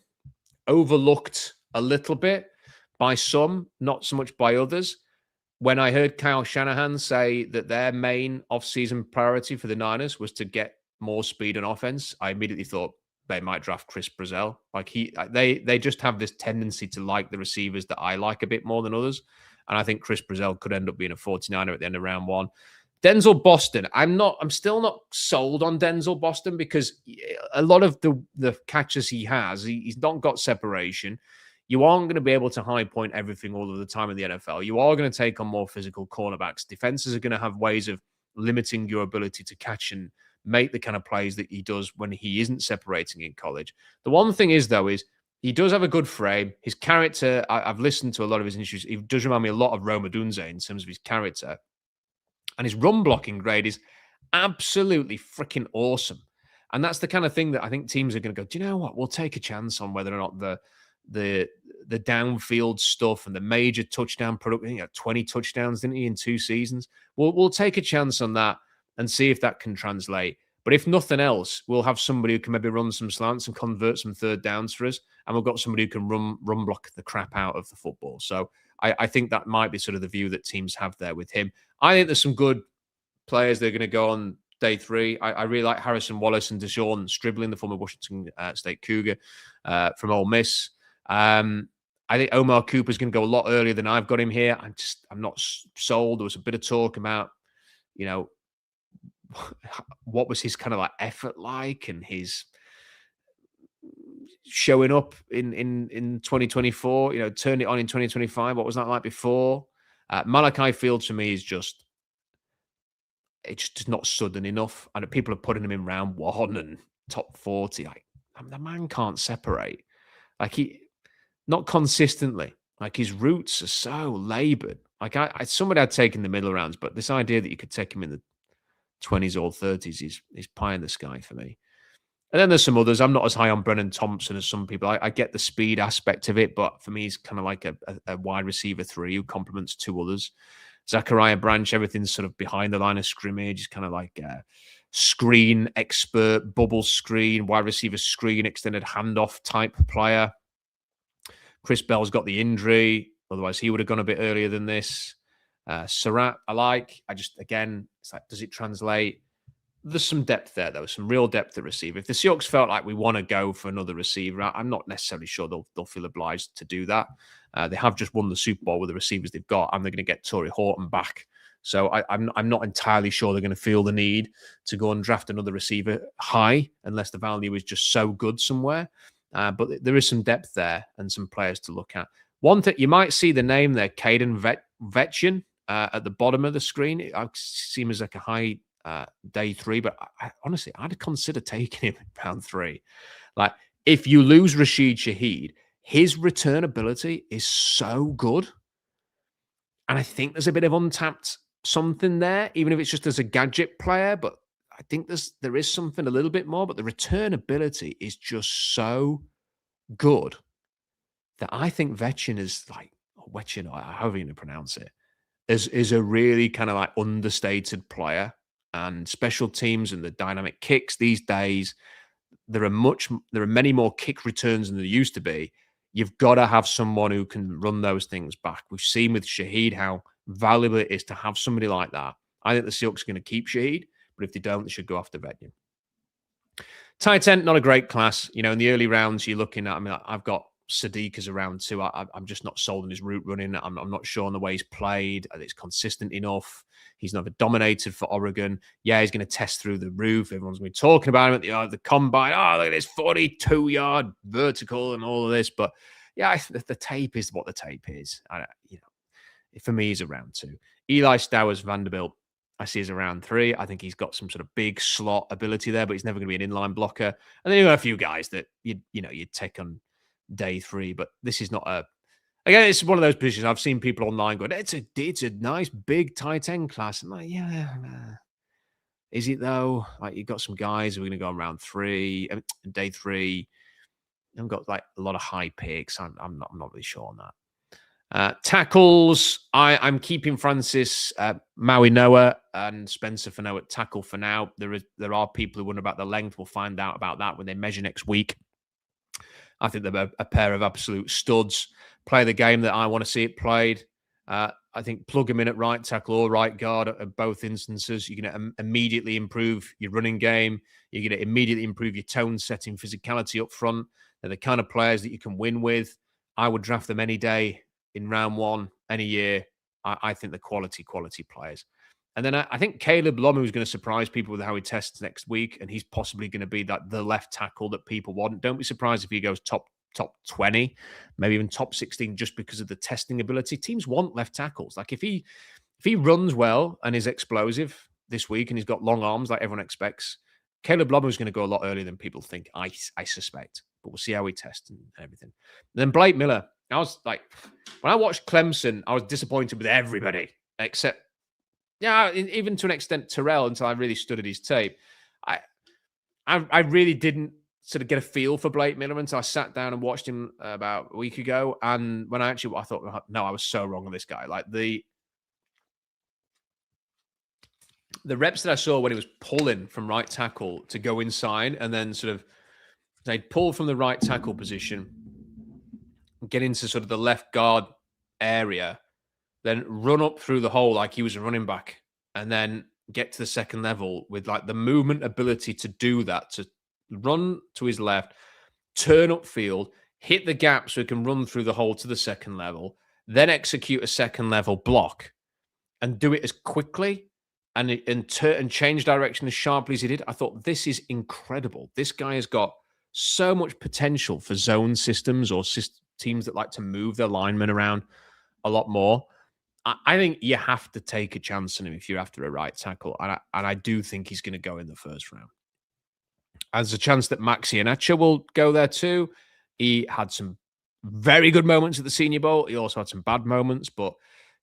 overlooked a little bit by some, not so much by others. When I heard Kyle Shanahan say that their main offseason priority for the Niners was to get more speed and offense, I immediately thought they might draft Chris Brazzell. They just have this tendency to like the receivers that I like a bit more than others. And I think Chris Brazzell could end up being a 49er at the end of round 1. Denzel Boston. I'm still not sold on Denzel Boston because a lot of the catches he has, he's not got separation. You aren't going to be able to high point everything all of the time in the NFL. You are going to take on more physical cornerbacks. Defenses are going to have ways of limiting your ability to catch and make the kind of plays that he does when he isn't separating in college. The one thing is, though, is he does have a good frame. His character, I've listened to a lot of his interviews. He does remind me a lot of Rome Odunze in terms of his character. And his run blocking grade is absolutely freaking awesome. And that's the kind of thing that I think teams are going to go, do you know what? We'll take a chance on whether or not the downfield stuff and the major touchdown product. He had 20 touchdowns, didn't he, in 2 seasons? We'll take a chance on that and see if that can translate. But if nothing else, we'll have somebody who can maybe run some slants and convert some third downs for us. And we've got somebody who can run block the crap out of the football. So I think that might be sort of the view that teams have there with him. I think there's some good players that are going to go on day 3. I really like Harrison Wallace and Deshaun Stribling, the former Washington State Cougar from Ole Miss. I think Omar Cooper's going to go a lot earlier than I've got him here. I'm not sold. There was a bit of talk about, what was his kind of like effort like and his showing up in 2024, turn it on in 2025. What was that like before? Malachi Fields for me is just it's just not sudden enough. And people are putting him in round 1 and top 40. Like, the man can't separate. Like, not consistently. Like, his roots are so labored. Like, somebody I'd take in the middle rounds, but this idea that you could take him in the 20s or 30s is pie in the sky for me. And then there's some others. I'm not as high on Brennan Thompson as some people. I get the speed aspect of it, but for me, he's kind of like a wide receiver 3 who complements 2 others. Zachariah Branch, everything's sort of behind the line of scrimmage. He's kind of like a screen expert, bubble screen, wide receiver screen, extended handoff type player. Chris Bell's got the injury. Otherwise, he would have gone a bit earlier than this. Surratt, I like. Again, it's like, does it translate? There's some depth there, though, some real depth at receiver. If the Seahawks felt like we want to go for another receiver, I'm not necessarily sure they'll feel obliged to do that. They have just won the Super Bowl with the receivers they've got, and they're going to get Torrey Horton back. So I'm not entirely sure they're going to feel the need to go and draft another receiver high unless the value is just so good somewhere. But there is some depth there and some players to look at. One thing, you might see the name there, Caden Vetchian, at the bottom of the screen. It seems like a high day 3, but honestly, I'd consider taking him in round 3. Like, if you lose Rashid Shaheed, his return ability is so good. And I think there's a bit of untapped something there, even if it's just as a gadget player, but I think there is something a little bit more, but the return ability is just so good that I think Vetchin is like, Vetchin, or however you pronounce it, is a really kind of like understated player. And special teams and the dynamic kicks these days, there are many more kick returns than there used to be. You've got to have someone who can run those things back. We've seen with Shaheed how valuable it is to have somebody like that. I think the Seahawks are going to keep Shaheed, but if they don't, they should go after Vettin. Tight end, not a great class. You know, in the early rounds, you're looking at, I mean, I've got Sadiq as around 2. I'm just not sold on his route running. I'm not sure on the way he's played. It's consistent enough. He's never dominated for Oregon. Yeah, he's going to test through the roof. Everyone's going to be talking about him at the combine. Oh, look at this 42-yard vertical and all of this. But yeah, the tape is what the tape is. For me, he's around 2. Eli Stowers, Vanderbilt, I see as around 3. I think he's got some sort of big slot ability there, but he's never going to be an inline blocker. And then you got a few guys that you'd take on day 3, but this is not a. Again, it's one of those positions I've seen people online going, it's a nice big tight end class. I'm like, yeah, is it though? Like, you've got some guys who are going to go on round 3, day 3. I've got like a lot of high picks. I'm not really sure on that. Tackles, I'm keeping Francis Maui Noah and Spencer Fano at tackle for now. There are people who wonder about the length. We'll find out about that when they measure next week. I think they're a pair of absolute studs. Play the game that I want to see it played. I think plug them in at right tackle or right guard at both instances. You're going to immediately improve your running game. You're going to immediately improve your tone setting, physicality up front. They're the kind of players that you can win with. I would draft them any day in round 1, any year. I think they're quality players. And then I think Caleb Lomu is going to surprise people with how he tests next week, and he's possibly going to be the left tackle that people want. Don't be surprised if he goes top 20, maybe even top 16, just because of the testing ability. Teams want left tackles. Like, if he runs well and is explosive this week and he's got long arms like everyone expects, Caleb Lomu is going to go a lot earlier than people think, I suspect. But we'll see how he tests and everything. And then Blake Miller. I was like, when I watched Clemson, I was disappointed with everybody except, even to an extent, Terrell, until I really studied his tape. I really didn't sort of get a feel for Blake Miller until I sat down and watched him about a week ago. And when I thought, no, I was so wrong on this guy. Like, the reps that I saw when he was pulling from right tackle to go inside, and then sort of they'd pull from the right tackle position, get into sort of the left guard area, then run up through the hole like he was a running back, and then get to the second level with like the movement ability to do that, to run to his left, turn upfield, hit the gap so he can run through the hole to the second level, then execute a second level block and do it as quickly and change direction as sharply as he did. I thought, this is incredible. This guy has got so much potential for zone systems or teams that like to move their linemen around a lot more. I think you have to take a chance on him if you're after a right tackle, and I do think he's going to go in the first round. And there's a chance that Maxi Iheanacho will go there too. He had some very good moments at the Senior Bowl. He also had some bad moments, but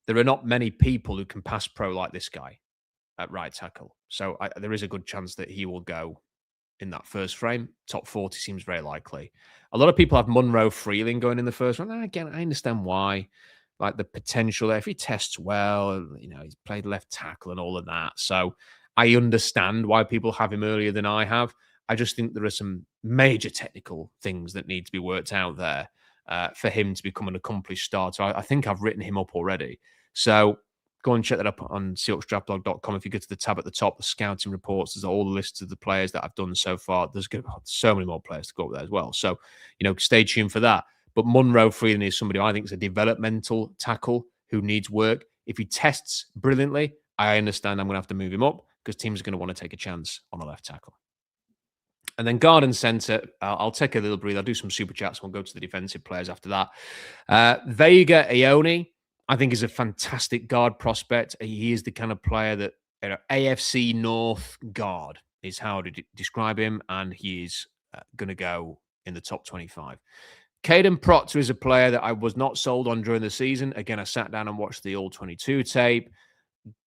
there are not many people who can pass pro like this guy at right tackle. So there is a good chance that he will go in that first frame. Top 40 seems very likely. A lot of people have Monroe Freeling going in the first round. And again, I understand why. Like the potential there. If he tests well, he's played left tackle and all of that. So I understand why people have him earlier than I have. I just think there are some major technical things that need to be worked out there for him to become an accomplished starter. I think I've written him up already. So go and check that up on SeahawksDraftBlog.com. If you go to the tab at the top, the scouting reports, there's all the lists of the players that I've done so far. There's so many more players to go up there as well. So, stay tuned for that. But Monroe Freeling is somebody I think is a developmental tackle who needs work. If he tests brilliantly, I understand I'm going to have to move him up because teams are going to want to take a chance on a left tackle. And then guard and center, I'll take a little breather. I'll do some super chats. And we'll go to the defensive players after that. Vega Ione, I think, is a fantastic guard prospect. He is the kind of player that AFC North guard is how to describe him, and he is going to go in the top 25. Caden Proctor is a player that I was not sold on during the season. Again, I sat down and watched the All-22 tape,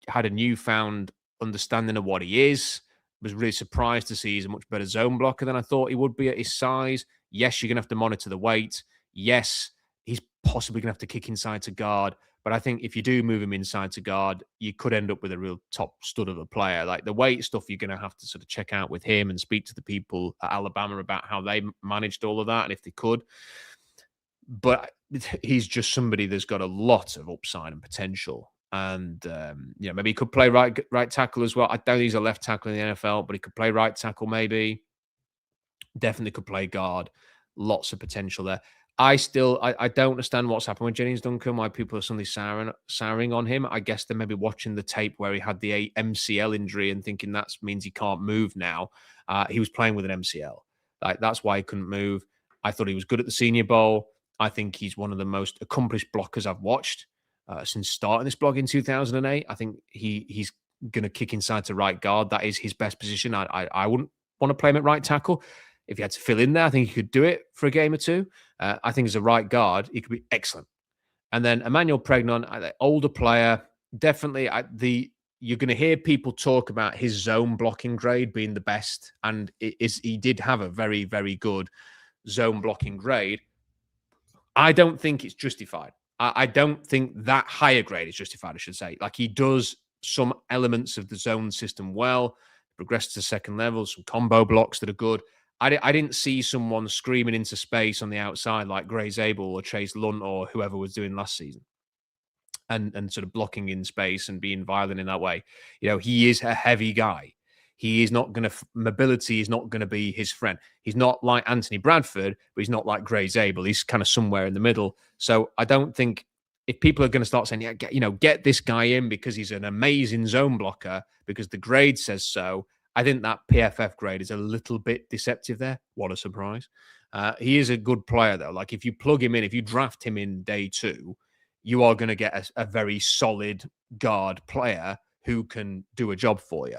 had a newfound understanding of what he is, was really surprised to see he's a much better zone blocker than I thought he would be at his size. Yes, you're going to have to monitor the weight. Yes, he's possibly going to have to kick inside to guard. But I think if you do move him inside to guard, you could end up with a real top stud of a player. Like the weight stuff, you're going to have to sort of check out with him and speak to the people at Alabama about how they managed all of that and if they could. But he's just somebody that's got a lot of upside and potential. And, maybe he could play right tackle as well. I don't think he's a left tackle in the NFL, but he could play right tackle maybe. Definitely could play guard. Lots of potential there. I don't understand what's happened with Jennings Duncan, why people are suddenly souring on him. I guess they're maybe watching the tape where he had the MCL injury and thinking that means he can't move now. He was playing with an MCL. That's why he couldn't move. I thought he was good at the Senior Bowl. I think he's one of the most accomplished blockers I've watched since starting this blog in 2008. I think he's going to kick inside to right guard. That is his best position. I wouldn't want to play him at right tackle. If he had to fill in there, I think he could do it for a game or two. I think as a right guard, he could be excellent. And then Emmanuel Pregnon, older player, definitely you're going to hear people talk about his zone blocking grade being the best. And he did have a very, very good zone blocking grade. I don't think it's justified. I don't think that higher grade is justified, I should say. Like he does some elements of the zone system well, progressed to second level, some combo blocks that are good. I didn't see someone screaming into space on the outside like Gray Zabel or Chase Lunt or whoever was doing last season and sort of blocking in space and being violent in that way. He is a heavy guy. He is not going to, mobility is not going to be his friend. He's not like Anthony Bradford, but he's not like Gray Zabel. He's kind of somewhere in the middle. So I don't think if people are going to start saying, get this guy in because he's an amazing zone blocker because the grade says so, I think that PFF grade is a little bit deceptive there. What a surprise. He is a good player, though. Like, if you plug him in, if you draft him in day 2, you are going to get a very solid guard player who can do a job for you.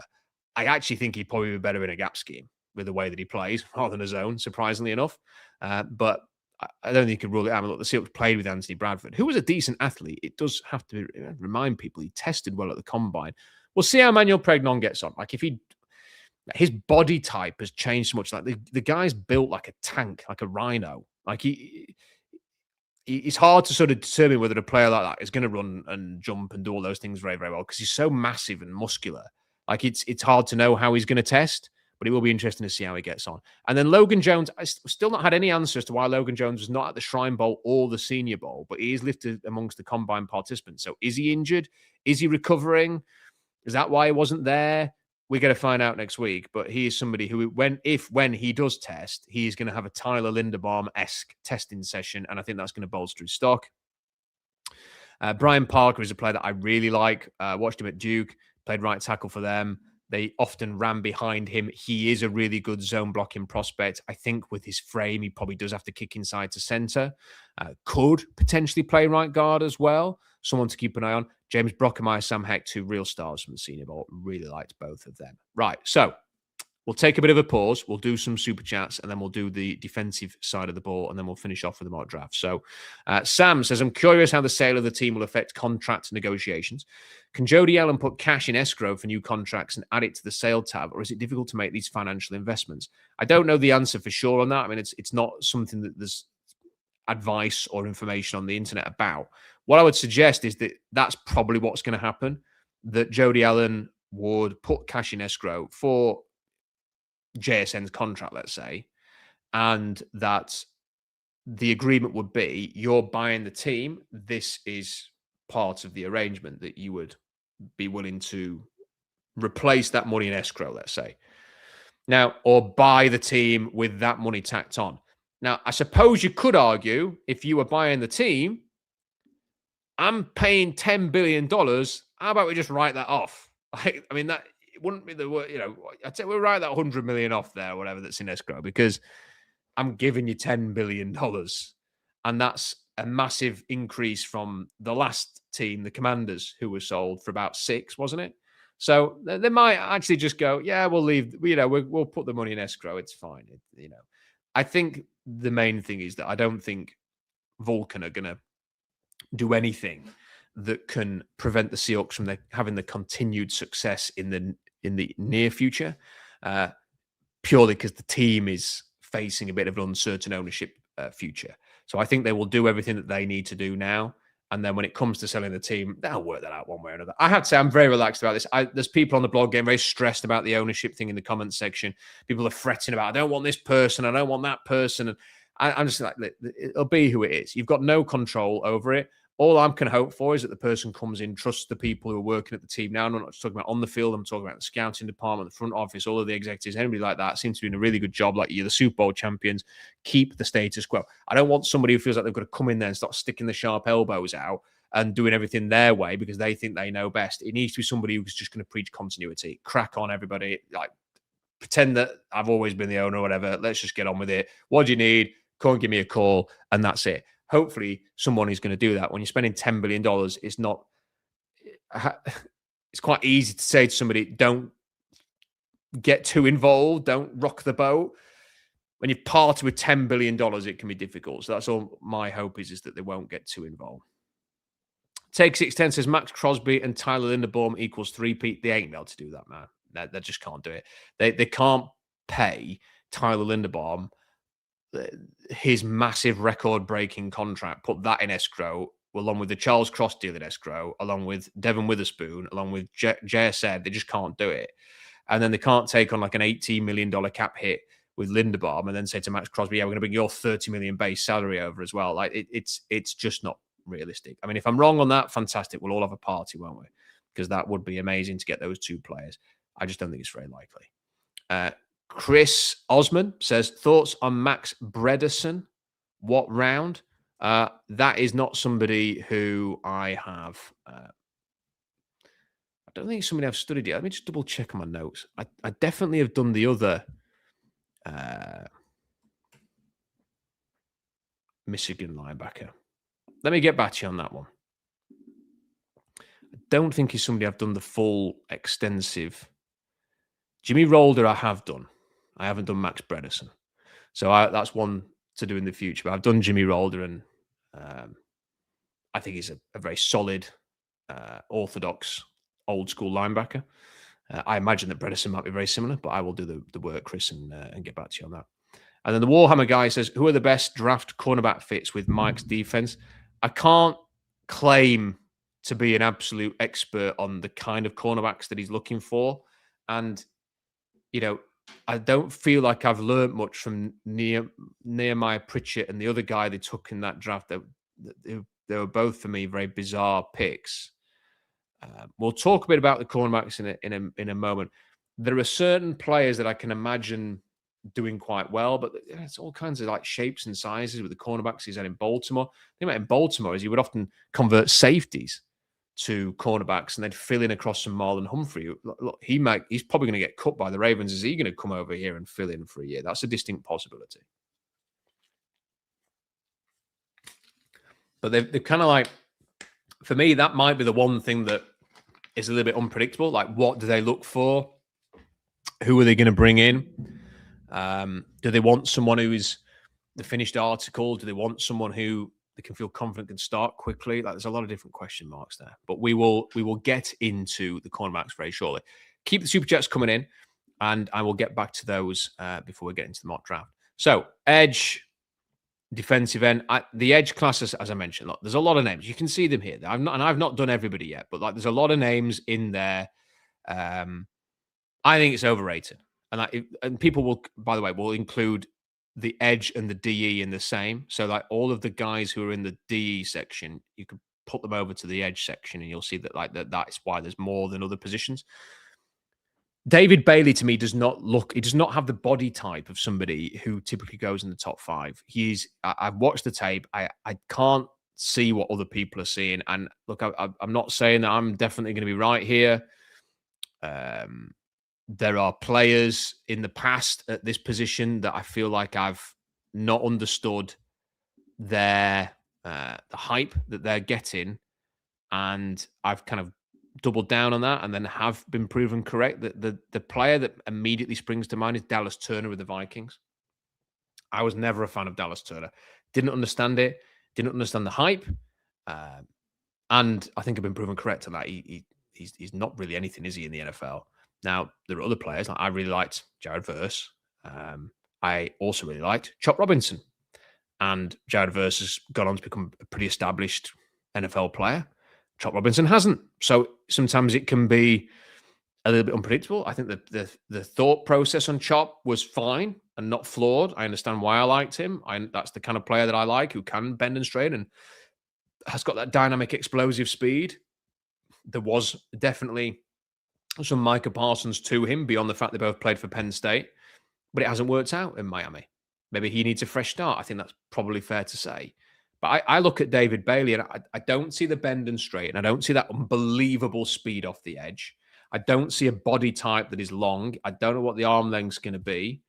I actually think he'd probably be better in a gap scheme with the way that he plays rather than a zone, surprisingly enough. But I don't think you can rule it out. I mean, look, the Seahawks played with Anthony Bradford, who was a decent athlete. It does have to remind people he tested well at the combine. We'll see how Emmanuel Pregnon gets on. Like, his body type has changed so much. Like the guy's built like a tank, like a rhino. Like it's hard to sort of determine whether a player like that is going to run and jump and do all those things very, very well because he's so massive and muscular. Like it's hard to know how he's going to test, but it will be interesting to see how he gets on. And then Logan Jones, I still not had any answers to why Logan Jones was not at the Shrine Bowl or the Senior Bowl, but he is listed amongst the combine participants. So is he injured? Is he recovering? Is that why he wasn't there? We're going to find out next week, but he is somebody who, when he does test, he's going to have a Tyler Linderbaum-esque testing session, and I think that's going to bolster his stock. Brian Parker is a player that I really like. Watched him at Duke, played right tackle for them. They often ran behind him. He is a really good zone blocking prospect. I think with his frame, he probably does have to kick inside to center. Could potentially play right guard as well. Someone to keep an eye on. James Brockermeyer, Sam Heck, 2 real stars from the Senior Bowl. Really liked both of them. Right, so we'll take a bit of a pause. We'll do some super chats, and then we'll do the defensive side of the ball, and then we'll finish off with the mock draft. So Sam says, I'm curious how the sale of the team will affect contract negotiations. Can Jody Allen put cash in escrow for new contracts and add it to the sale tab, or is it difficult to make these financial investments? I don't know the answer for sure on that. I mean, it's not something that there's advice or information on the internet about. What I would suggest is that that's probably what's going to happen, that Jody Allen would put cash in escrow for JSN's contract, let's say, and that the agreement would be you're buying the team. This is part of the arrangement that you would be willing to replace that money in escrow, let's say. Now, or buy the team with that money tacked on. Now, I suppose you could argue if you were buying the team, I'm paying $10 billion. How about we just write that off? I mean, that it wouldn't be the word, I'd say we'll write that 100 million off there, or whatever that's in escrow, because I'm giving you $10 billion. And that's a massive increase from the last team, the Commanders, who were sold for about 6, wasn't it? So they might actually just go, yeah, we'll leave, we'll put the money in escrow. It's fine. I think the main thing is that I don't think Vulcan are going to do anything that can prevent the Seahawks from having the continued success in the near future, purely because the team is facing a bit of an uncertain ownership future. So I think they will do everything that they need to do now. And then when it comes to selling the team, they'll work that out one way or another. I have to say, I'm very relaxed about this. There's people on the blog getting very stressed about the ownership thing in the comments section. People are fretting about, I don't want this person, I don't want that person. And I'm just like, it'll be who it is. You've got no control over it. All I can hope for is that the person comes in, trusts the people who are working at the team now. I'm not just talking about on the field. I'm talking about the scouting department, the front office, all of the executives, anybody like that seems to be doing a really good job. Like, you're the Super Bowl champions. Keep the status quo. I don't want somebody who feels like they've got to come in there and start sticking the sharp elbows out and doing everything their way because they think they know best. It needs to be somebody who's just going to preach continuity. Crack on, everybody. Like, pretend that I've always been the owner or whatever. Let's just get on with it. What do you need? Come and give me a call, and that's it. Hopefully, someone is going to do that. When you're spending $10 billion, it's not. It's quite easy to say to somebody, "Don't get too involved. Don't rock the boat." When you part with $10 billion, it can be difficult. So that's all my hope is that they won't get too involved. Take 610 says Max Crosby and Tyler Linderbaum equals 3-peat. They ain't able to do that, man. They just can't do it. They can't pay Tyler Linderbaum his massive record-breaking contract, put that in escrow, along with the Charles Cross deal in escrow, along with Devin Witherspoon, along with JSN. They just can't do it. And then they can't take on like an $18 million cap hit with Linderbaum and then say to Max Crosby, yeah, we're going to bring your $30 million base salary over as well. Like, it's just not realistic. I mean, if I'm wrong on that, fantastic. We'll all have a party, won't we? Because that would be amazing to get those 2 players. I just don't think it's very likely. Chris Osman says, thoughts on Max Bredesen? What round? That is not somebody who I have. I don't think it's somebody I've studied yet. Let me just double check on my notes. I definitely have done the other Michigan linebacker. Let me get back to you on that one. I don't think he's somebody I've done the full extensive. Jimmy Rolder I have done. I haven't done Max Bredesen. So that's one to do in the future. But I've done Jimmy Rolder, and I think he's a very solid, orthodox, old-school linebacker. I imagine that Bredesen might be very similar, but I will do the work, Chris, and get back to you on that. And then the Warhammer guy says, who are the best draft cornerback fits with Mike's defense? I can't claim to be an absolute expert on the kind of cornerbacks that he's looking for. And, I don't feel like I've learned much from Nehemiah Pritchett and the other guy they took in that draft. They were both, for me, very bizarre picks. We'll talk a bit about the cornerbacks in a moment. There are certain players that I can imagine doing quite well, but it's all kinds of like shapes and sizes with the cornerbacks he's had in Baltimore. The thing about in Baltimore is he would often convert safeties to cornerbacks and then fill in across from Marlon Humphrey. Look, he's probably going to get cut by the Ravens. Is he going to come over here and fill in for a year? That's a distinct possibility. But they've kind of like For me, that might be the one thing that is a little bit unpredictable. Like, what do they look for? Who are they going to bring in? Do they want someone who is the finished article? Do they want someone who they can feel confident can start quickly? Like, there's a lot of different question marks there. But we will get into the cornerbacks very shortly. Keep the super chats coming in, and I will get back to those before we get into the mock draft. So, edge, defensive end, the edge classes, as I mentioned, look, there's a lot of names. You can see them here. I've not done everybody yet, but like, there's a lot of names in there. I think it's overrated, and people will, by the way, will include the edge and the DE in the same. So, like, all of the guys who are in the DE section, you could put them over to the edge section, and you'll see that that's why there's more than other positions. David Bailey, to me, does not have the body type of somebody who typically goes in the top 5. I've watched the tape. I can't see what other people are seeing. And look, I'm not saying that I'm definitely going to be right here. There are players in the past at this position that I feel like I've not understood the hype that they're getting. And I've kind of doubled down on that and then have been proven correct. That the player that immediately springs to mind is Dallas Turner with the Vikings. I was never a fan of Dallas Turner. Didn't understand it. Didn't understand the hype. And I think I've been proven correct on that. He's not really anything, is he, in the NFL? Now, there are other players. Like, I really liked Jared Verse. I also really liked Chop Robinson. And Jared Verse has gone on to become a pretty established NFL player. Chop Robinson hasn't. So sometimes it can be a little bit unpredictable. I think that the thought process on Chop was fine and not flawed. I understand why I liked him. That's the kind of player that I like, who can bend and straight and has got that dynamic, explosive speed. There was definitely some Micah Parsons to him beyond the fact they both played for Penn State, but it hasn't worked out in Miami. Maybe he needs a fresh start. I think that's probably fair to say. But I look at David Bailey and I don't see the bend and straight, and I don't see that unbelievable speed off the edge. I don't see a body type that is long. I don't know what the arm length's going to be.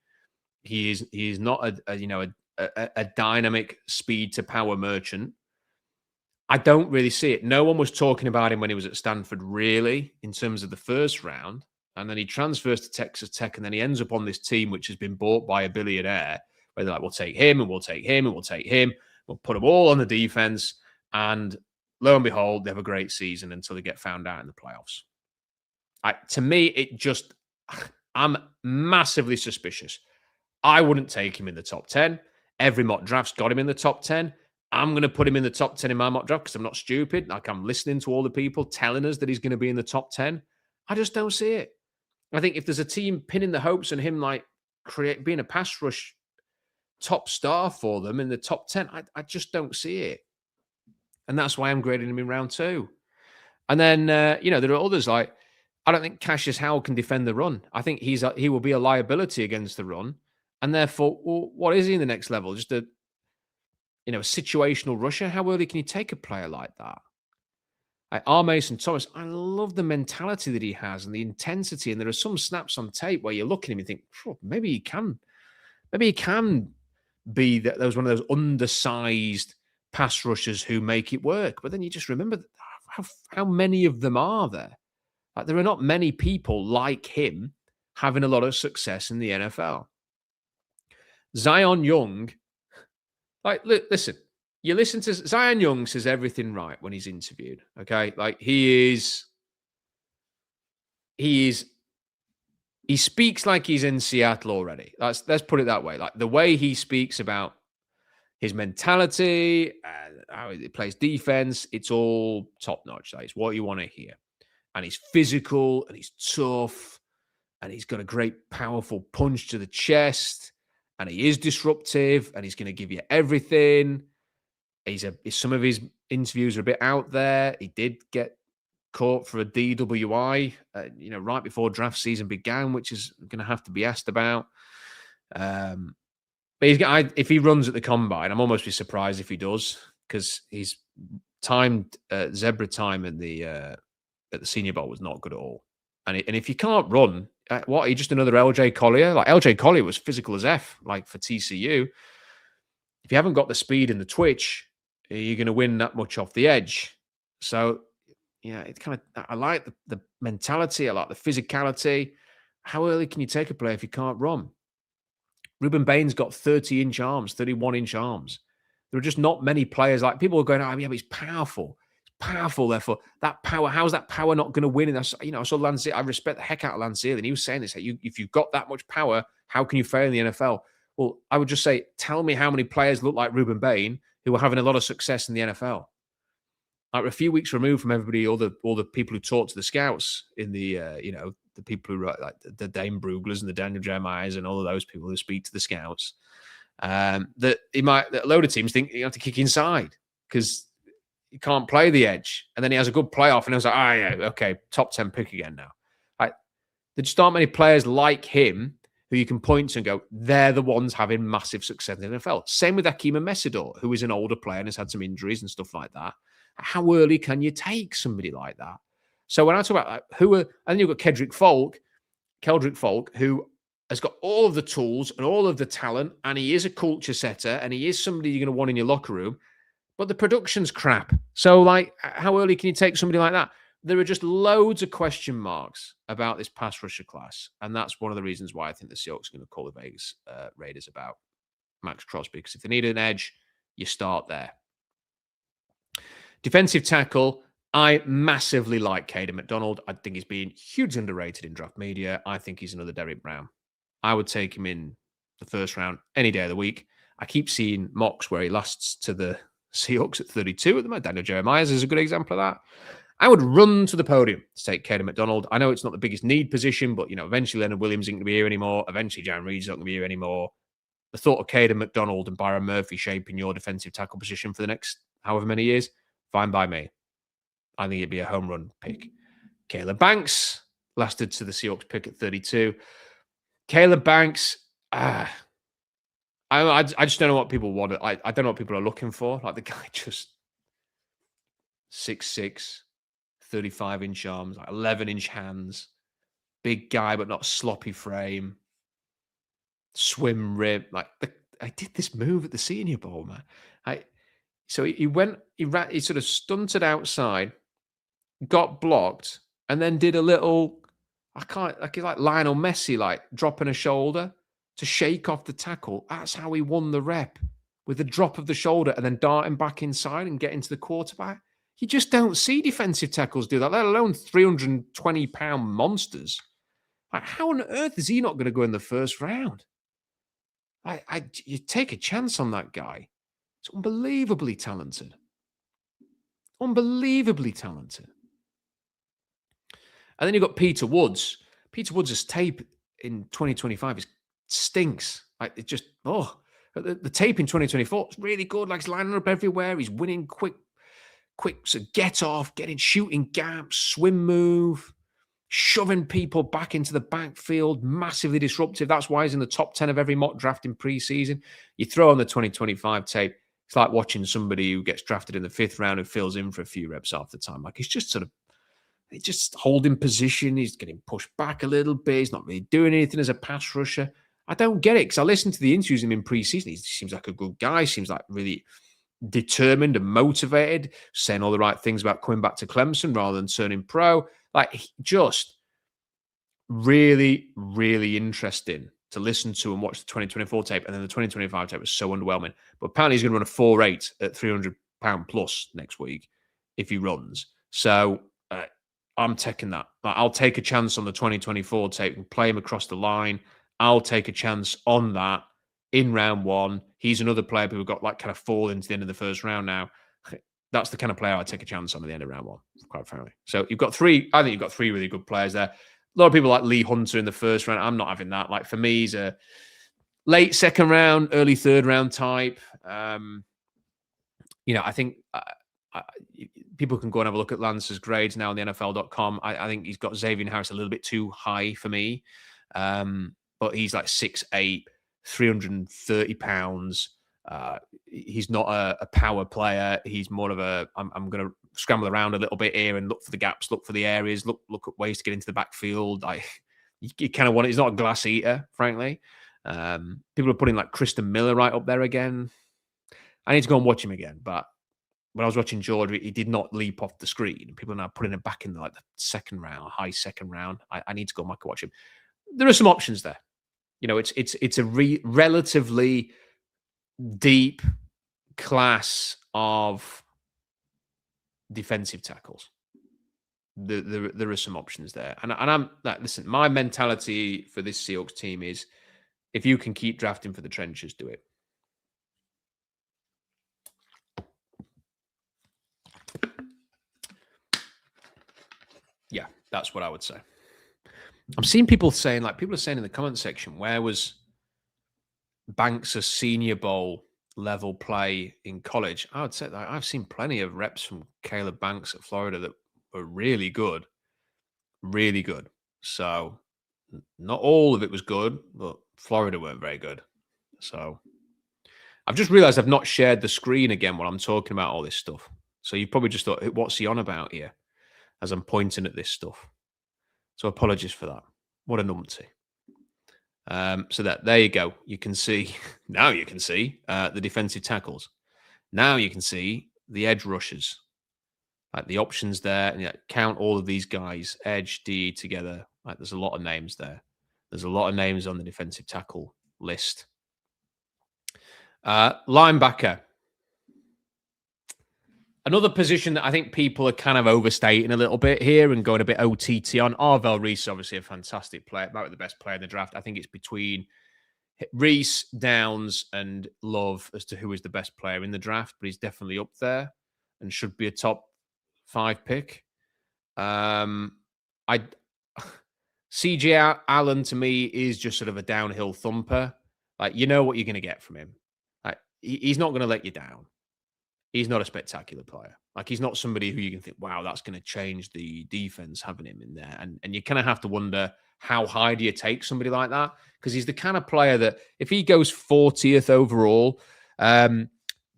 He is not a dynamic speed to power merchant. I don't really see it. No one was talking about him when he was at Stanford, really, in terms of the first round. And then he transfers to Texas Tech, and then he ends up on this team which has been bought by a billionaire, where they're like, we'll take him, and we'll take him, and we'll take him. We'll put them all on the defense, and lo and behold, they have a great season until they get found out in the playoffs. To me, I'm massively suspicious. I wouldn't take him in the top 10. Every mock draft's got him in the top 10. I'm going to put him in the top 10 in my mock draft because I'm not stupid. Like, I'm listening to all the people telling us that he's going to be in the top 10. I just don't see it. I think if there's a team pinning the hopes on him, like being a pass rush top star for them in the top 10, I just don't see it. And that's why I'm grading him in round 2. And then, there are others like, I don't think Cassius Howell can defend the run. I think he will be a liability against the run. And therefore, well, what is he in the next level? Just a situational rusher? How early can you take a player like that? R. Mason Thomas, I love the mentality that he has and the intensity. And there are some snaps on tape where you look at him and think, maybe he can be that there was one of those undersized pass rushers who make it work. But then you just remember how many of them are there? Like, there are not many people like him having a lot of success in the NFL. Zion Young, like, listen, you listen to Zion Young says everything right when he's interviewed. Okay. Like, he speaks like he's in Seattle already. Let's put it that way. Like, the way he speaks about his mentality, how he plays defense, it's all top notch. Like, it's what you want to hear. And he's physical and he's tough and he's got a great, powerful punch to the chest and he is disruptive and he's going to give you everything. Some of his interviews are a bit out there. He did get caught for a DWI, right before draft season began, which is going to have to be asked about. But if he runs at the combine, I'm almost be surprised if he does, because he's timed zebra time at the Senior Bowl was not good at all. And if you can't run, what, are you just another LJ Collier? Like, LJ Collier was physical as F, like, for TCU. If you haven't got the speed and the twitch, you're going to win that much off the edge. So, yeah, it's kind of, I like the mentality. I like the physicality. How early can you take a player if you can't run? Ruben Bain's got 30-inch arms, 31-inch arms. There are just not many players like people are going, oh, yeah, but he's powerful. He's powerful, therefore. That power, how's that power not going to win? And I saw Lance, I respect the heck out of Lance and he was saying this, if you've got that much power, how can you fail in the NFL? Well, I would just say, tell me how many players look like Ruben Bain who are having a lot of success in the NFL. Like we're a few weeks removed from everybody, all the people who talk to the scouts in the, the people who write like the Dane Bruglers and the Daniel Jeremiahs and all of those people who speak to the scouts. That a load of teams think you have to kick inside because you can't play the edge. And then he has a good playoff and I was like, yeah, okay, top 10 pick again now. Like, there just aren't many players like him who you can point to and go, they're the ones having massive success in the NFL. Same with Akima Messidor, who is an older player and has had some injuries and stuff like that. How early can you take somebody like that? So when I talk about and then you've got Keldrick Falk, who has got all of the tools and all of the talent, and he is a culture setter, and he is somebody you're going to want in your locker room, but the production's crap. So, like, how early can you take somebody like that? There are just loads of question marks about this pass rusher class, and that's one of the reasons why I think the Seahawks are going to call the Vegas Raiders about Max Crosby, because if they need an edge, you start there. Defensive tackle, I massively like Caden McDonald. I think he's been hugely underrated in draft media. I think he's another Derrick Brown. I would take him in the first round any day of the week. I keep seeing mocks where he lasts to the Seahawks at 32 at the moment. Daniel Jeremiah is a good example of that. I would run to the podium to take Caden McDonald. I know it's not the biggest need position, but eventually Leonard Williams isn't going to be here anymore. Eventually Jaron Reed's not going to be here anymore. The thought of Caden McDonald and Byron Murphy shaping your defensive tackle position for the next however many years, fine by me. I think it'd be a home run pick. Caleb Banks lasted to the Seahawks pick at 32. Caleb Banks, I just don't know what people want. I don't know what people are looking for. Like the guy just 6'6", 35-inch arms, like 11-inch hands, big guy but not sloppy frame, swim rib. Like I did this move at the Senior Bowl, man. So he sort of stunted outside, got blocked, and then did a little, like Lionel Messi, like dropping a shoulder to shake off the tackle. That's how he won the rep, with the drop of the shoulder and then darting back inside and getting to the quarterback. You just don't see defensive tackles do that, let alone 320-pound monsters. Like, how on earth is he not going to go in the first round? You take a chance on that guy. It's unbelievably talented. Unbelievably talented. And then you've got Peter Woods. Peter Woods' tape in 2025 stinks. Like, it just, the tape in 2024 is really good. Like, he's lining up everywhere. He's winning quick so get off, shooting gaps, swim move, shoving people back into the backfield, massively disruptive. That's why he's in the top 10 of every mock draft in preseason. You throw on the 2025 tape, it's like watching somebody who gets drafted in the 5th round who fills in for a few reps half the time. Like, he's just just holding position. He's getting pushed back a little bit. He's not really doing anything as a pass rusher. I don't get it, because I listened to the interviews of him in preseason. He seems like a good guy. Seems like really determined and motivated, saying all the right things about coming back to Clemson rather than turning pro. Like, just really, really interesting to listen to and watch the 2024 tape. And then the 2025 tape was so underwhelming. But apparently he's going to run a 4.8 at 300-pound plus next week if he runs. So I'm taking that. I'll take a chance on the 2024 tape and play him across the line. I'll take a chance on that in round 1. He's another player who got like kind of fall into the end of the first round now. That's the kind of player I'd take a chance on at the end of round 1, quite frankly. So you've got 3. I think you've got 3 really good players there. A lot of people like Lee Hunter in the first round. I'm not having that. Like, for me, he's a late 2nd round, early 3rd round type. I think people can go and have a look at Lance's grades now on the NFL.com. I think he's got Xavier Harris a little bit too high for me. But he's like 6'8", 330 pounds. He's not a power player. He's more of I'm going to scramble around a little bit here and look for the gaps, look for the areas, look at ways to get into the backfield. You kind of want it. He's not a glass eater, frankly. People are putting like Kristen Miller right up there again. I need to go and watch him again, but when I was watching Georgia, he did not leap off the screen. People are now putting him back in the second round, high second round. I need to go back and watch him. There are some options there. It's a relatively deep class of defensive tackles. There are some options there, and I'm like, listen. My mentality for this Seahawks team is, if you can keep drafting for the trenches, do it. Yeah, that's what I would say. I'm seeing people saying, people are saying in the comment section, where was Banks' Senior Bowl level play in college? I would say that I've seen plenty of reps from Caleb Banks at Florida that were really good. Really good. So not all of it was good, but Florida weren't very good. So I've just realized I've not shared the screen again while I'm talking about all this stuff. So you probably just thought, what's he on about here? As I'm pointing at this stuff. So apologies for that. What a numpty. So there you go. You can see, now you can see the defensive tackles. Now you can see the edge rushers. Like the options there, and count all of these guys, edge, D together. Like there's a lot of names there. There's a lot of names on the defensive tackle list. Linebacker. Another position that I think people are kind of overstating a little bit here and going a bit OTT on. Arvell Reese, obviously a fantastic player, about the best player in the draft. I think it's between Reese, Downs, and Love as to who is the best player in the draft, but he's definitely up there and should be a top 5 pick. CJ Allen to me is just sort of a downhill thumper. Like, you know what you're going to get from him. Like, he's not going to let you down. He's not a spectacular player. Like, he's not somebody who you can think, wow, that's going to change the defense having him in there. And you kind of have to wonder, how high do you take somebody like that? Because he's the kind of player that if he goes 40th overall,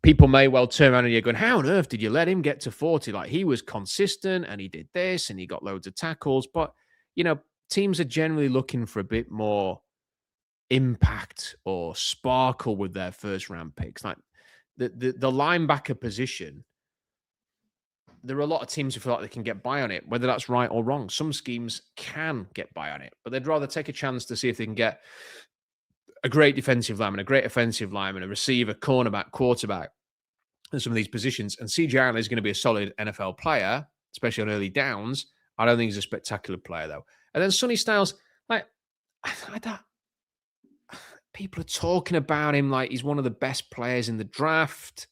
people may well turn around and you're going, how on earth did you let him get to 40? Like, he was consistent and he did this and he got loads of tackles. But, teams are generally looking for a bit more impact or sparkle with their first round picks. Like the linebacker position, there are a lot of teams who feel like they can get by on it, whether that's right or wrong. Some schemes can get by on it, but they'd rather take a chance to see if they can get a great defensive lineman, a great offensive lineman, a receiver, cornerback, quarterback, in some of these positions. And CJ Allen is going to be a solid NFL player, especially on early downs. I don't think he's a spectacular player, though. And then Sonny Styles, people are talking about him like he's one of the best players in the draft.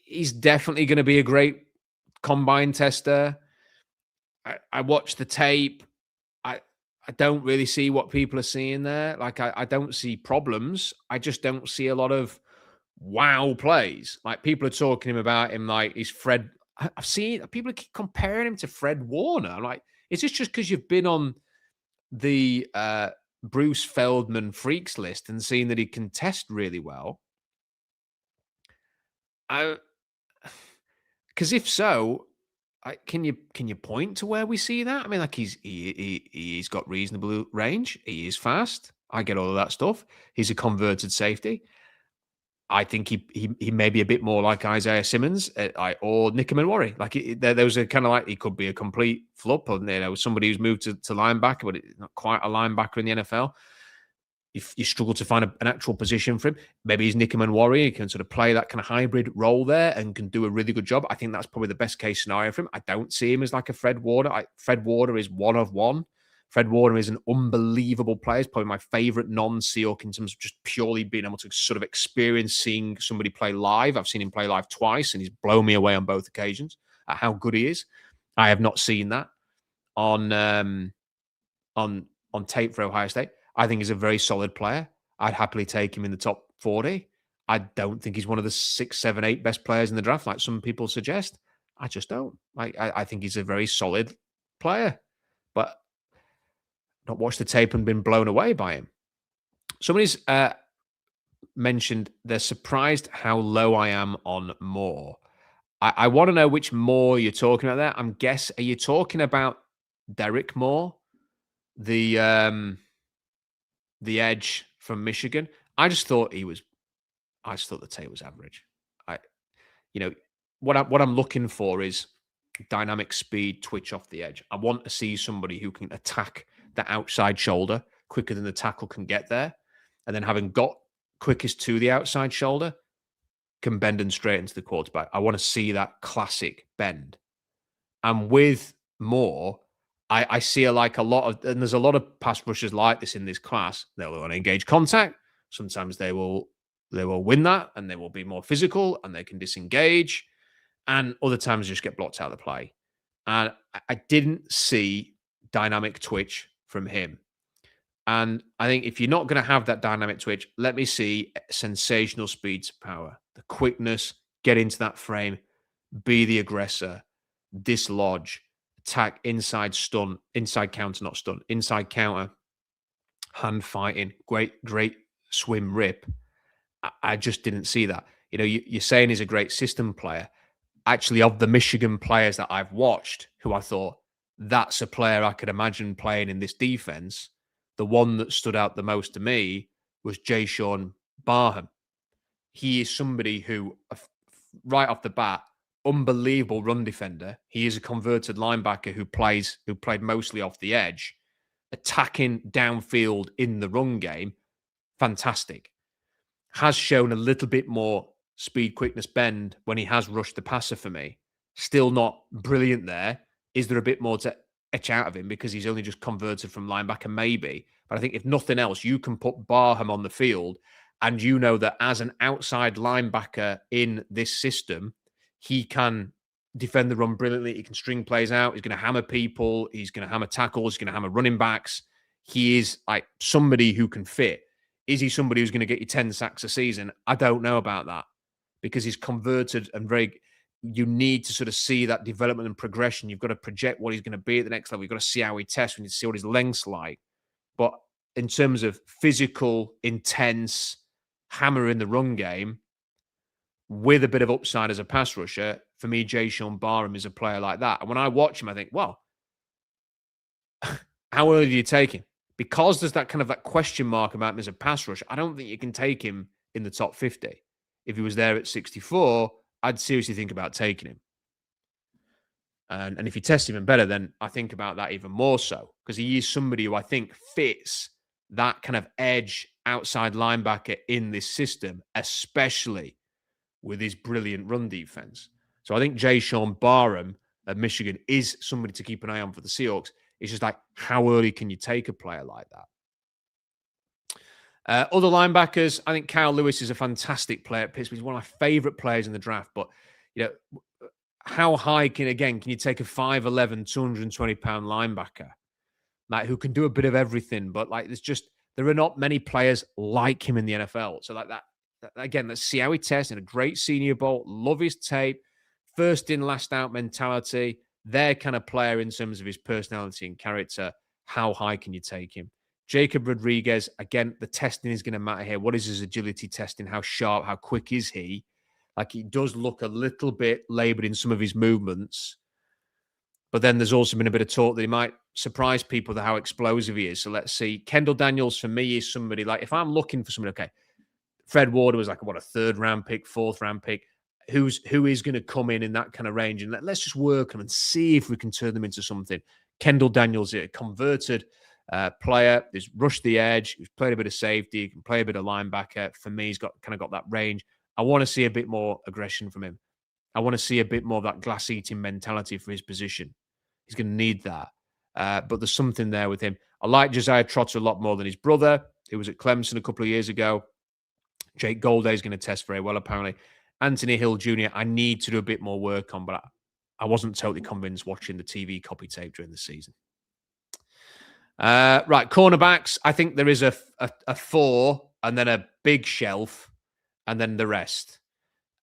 He's definitely going to be a great combine tester. I watched the tape. I don't really see what people are seeing there. Like, I don't see problems. I just don't see a lot of wow plays. Like, people are talking about him like he's Fred. I've seen people keep comparing him to Fred Warner. I'm like, is this just because you've been on the Bruce Feldman freaks list and seen that he can test really well? Because if so, can you point to where we see that? I mean, like he's got reasonable range. He is fast. I get all of that stuff. He's a converted safety. I think he may be a bit more like Isaiah Simmons or Nick Manwari. Like there was a kind of like he could be a complete flop, or somebody who's moved to linebacker, but not quite a linebacker in the NFL. If you struggle to find an actual position for him, maybe he's Nick Manwari. He can sort of play that kind of hybrid role there and can do a really good job. I think that's probably the best case scenario for him. I don't see him as like a Fred Warner. Fred Warner is one of one. Fred Warner is an unbelievable player. He's probably my favorite non-Seahawk in terms of just purely being able to sort of experience seeing somebody play live. I've seen him play live twice, and he's blown me away on both occasions at how good he is. I have not seen that on tape for Ohio State. I think he's a very solid player. I'd happily take him in the top 40. I don't think he's one of the 6, 7, 8 best players in the draft, like some people suggest. I just don't. I think he's a very solid player, but not watched the tape and been blown away by him. Somebody's mentioned they're surprised how low I am on Moore. I want to know which Moore you're talking about there. Are you talking about Derek Moore, the edge from Michigan? I just thought he was I just thought the tape was average. I, you know, what I'm looking for is dynamic speed, twitch off the edge. I want to see somebody who can attack the outside shoulder quicker than the tackle can get there, and then having got quickest to the outside shoulder, can bend and straight into the quarterback. I want to see that classic bend. And with Moore, I see like a lot of, and there's a lot of pass rushers like this in this class. They'll want to engage contact. Sometimes they will win that, and they will be more physical, and they can disengage, and other times just get blocked out of the play. And I didn't see dynamic twitch from him. And I think if you're not going to have that dynamic twitch, let me see sensational speed to power, the quickness, get into that frame, be the aggressor, dislodge, attack, inside stun, inside counter, not stun, inside counter, hand fighting, great swim rip. I just didn't see that. You're saying he's a great system player. Actually, of the Michigan players that I've watched, who I thought that's a player I could imagine playing in this defense, the one that stood out the most to me was Jaysean Barham. He is somebody who, right off the bat, unbelievable run defender. He is a converted linebacker who played mostly off the edge, attacking downfield in the run game. Fantastic. Has shown a little bit more speed, quickness, bend when he has rushed the passer for me. Still not brilliant there. Is there a bit more to etch out of him because he's only just converted from linebacker? Maybe. But I think if nothing else, you can put Barham on the field, and you know that as an outside linebacker in this system, he can defend the run brilliantly. He can string plays out. He's going to hammer people. He's going to hammer tackles. He's going to hammer running backs. He is like somebody who can fit. Is he somebody who's going to get you 10 sacks a season? I don't know about that, because he's converted and you need to sort of see that development and progression. You've got to project what he's going to be at the next level. You've got to see how he tests. We need to see what his length's like. But in terms of physical, intense, hammer in the run game, with a bit of upside as a pass rusher, for me, Jaysean Barham is a player like that. And when I watch him, I think, well, how early do you take him? Because there's that kind of that question mark about him as a pass rusher, I don't think you can take him in the top 50. If he was there at 64, I'd seriously think about taking him. And if you test even better, then I think about that even more so, because he is somebody who I think fits that kind of edge outside linebacker in this system, especially with his brilliant run defense. So I think Jaysean Barham at Michigan is somebody to keep an eye on for the Seahawks. It's just like, how early can you take a player like that? Other linebackers, I think Kyle Lewis is a fantastic player at Pittsburgh. He's one of my favorite players in the draft. But, how high can you take a 5'11", 220-pound linebacker, like, who can do a bit of everything? But like, there are not many players like him in the NFL. So like that again, let's see how he tests in a great Senior Bowl. Love his tape, first in, last out mentality. Their kind of player in terms of his personality and character. How high can you take him? Jacob Rodriguez, again, the testing is going to matter here. What is his agility testing? How sharp, how quick is he? Like, he does look a little bit labored in some of his movements. But then there's also been a bit of talk that he might surprise people with how explosive he is. So let's see. Kendall Daniels, for me, is somebody like, if I'm looking for somebody, okay, Fred Warner was like, a third-round pick, fourth-round pick. Who is going to come in that kind of range? And let's just work them and see if we can turn them into something. Kendall Daniels, a converted player, who's rushed the edge, who's played a bit of safety, can play a bit of linebacker. For me, he's got that range. I want to see a bit more aggression from him. I want to see a bit more of that glass-eating mentality for his position. He's going to need that. But there's something there with him. I like Josiah Trotter a lot more than his brother, who was at Clemson a couple of years ago. Jake Golday is going to test very well, apparently. Anthony Hill Jr., I need to do a bit more work on, but I wasn't totally convinced watching the TV copy tape during the season. Right, cornerbacks. I think there is a 4 and then a big shelf and then the rest.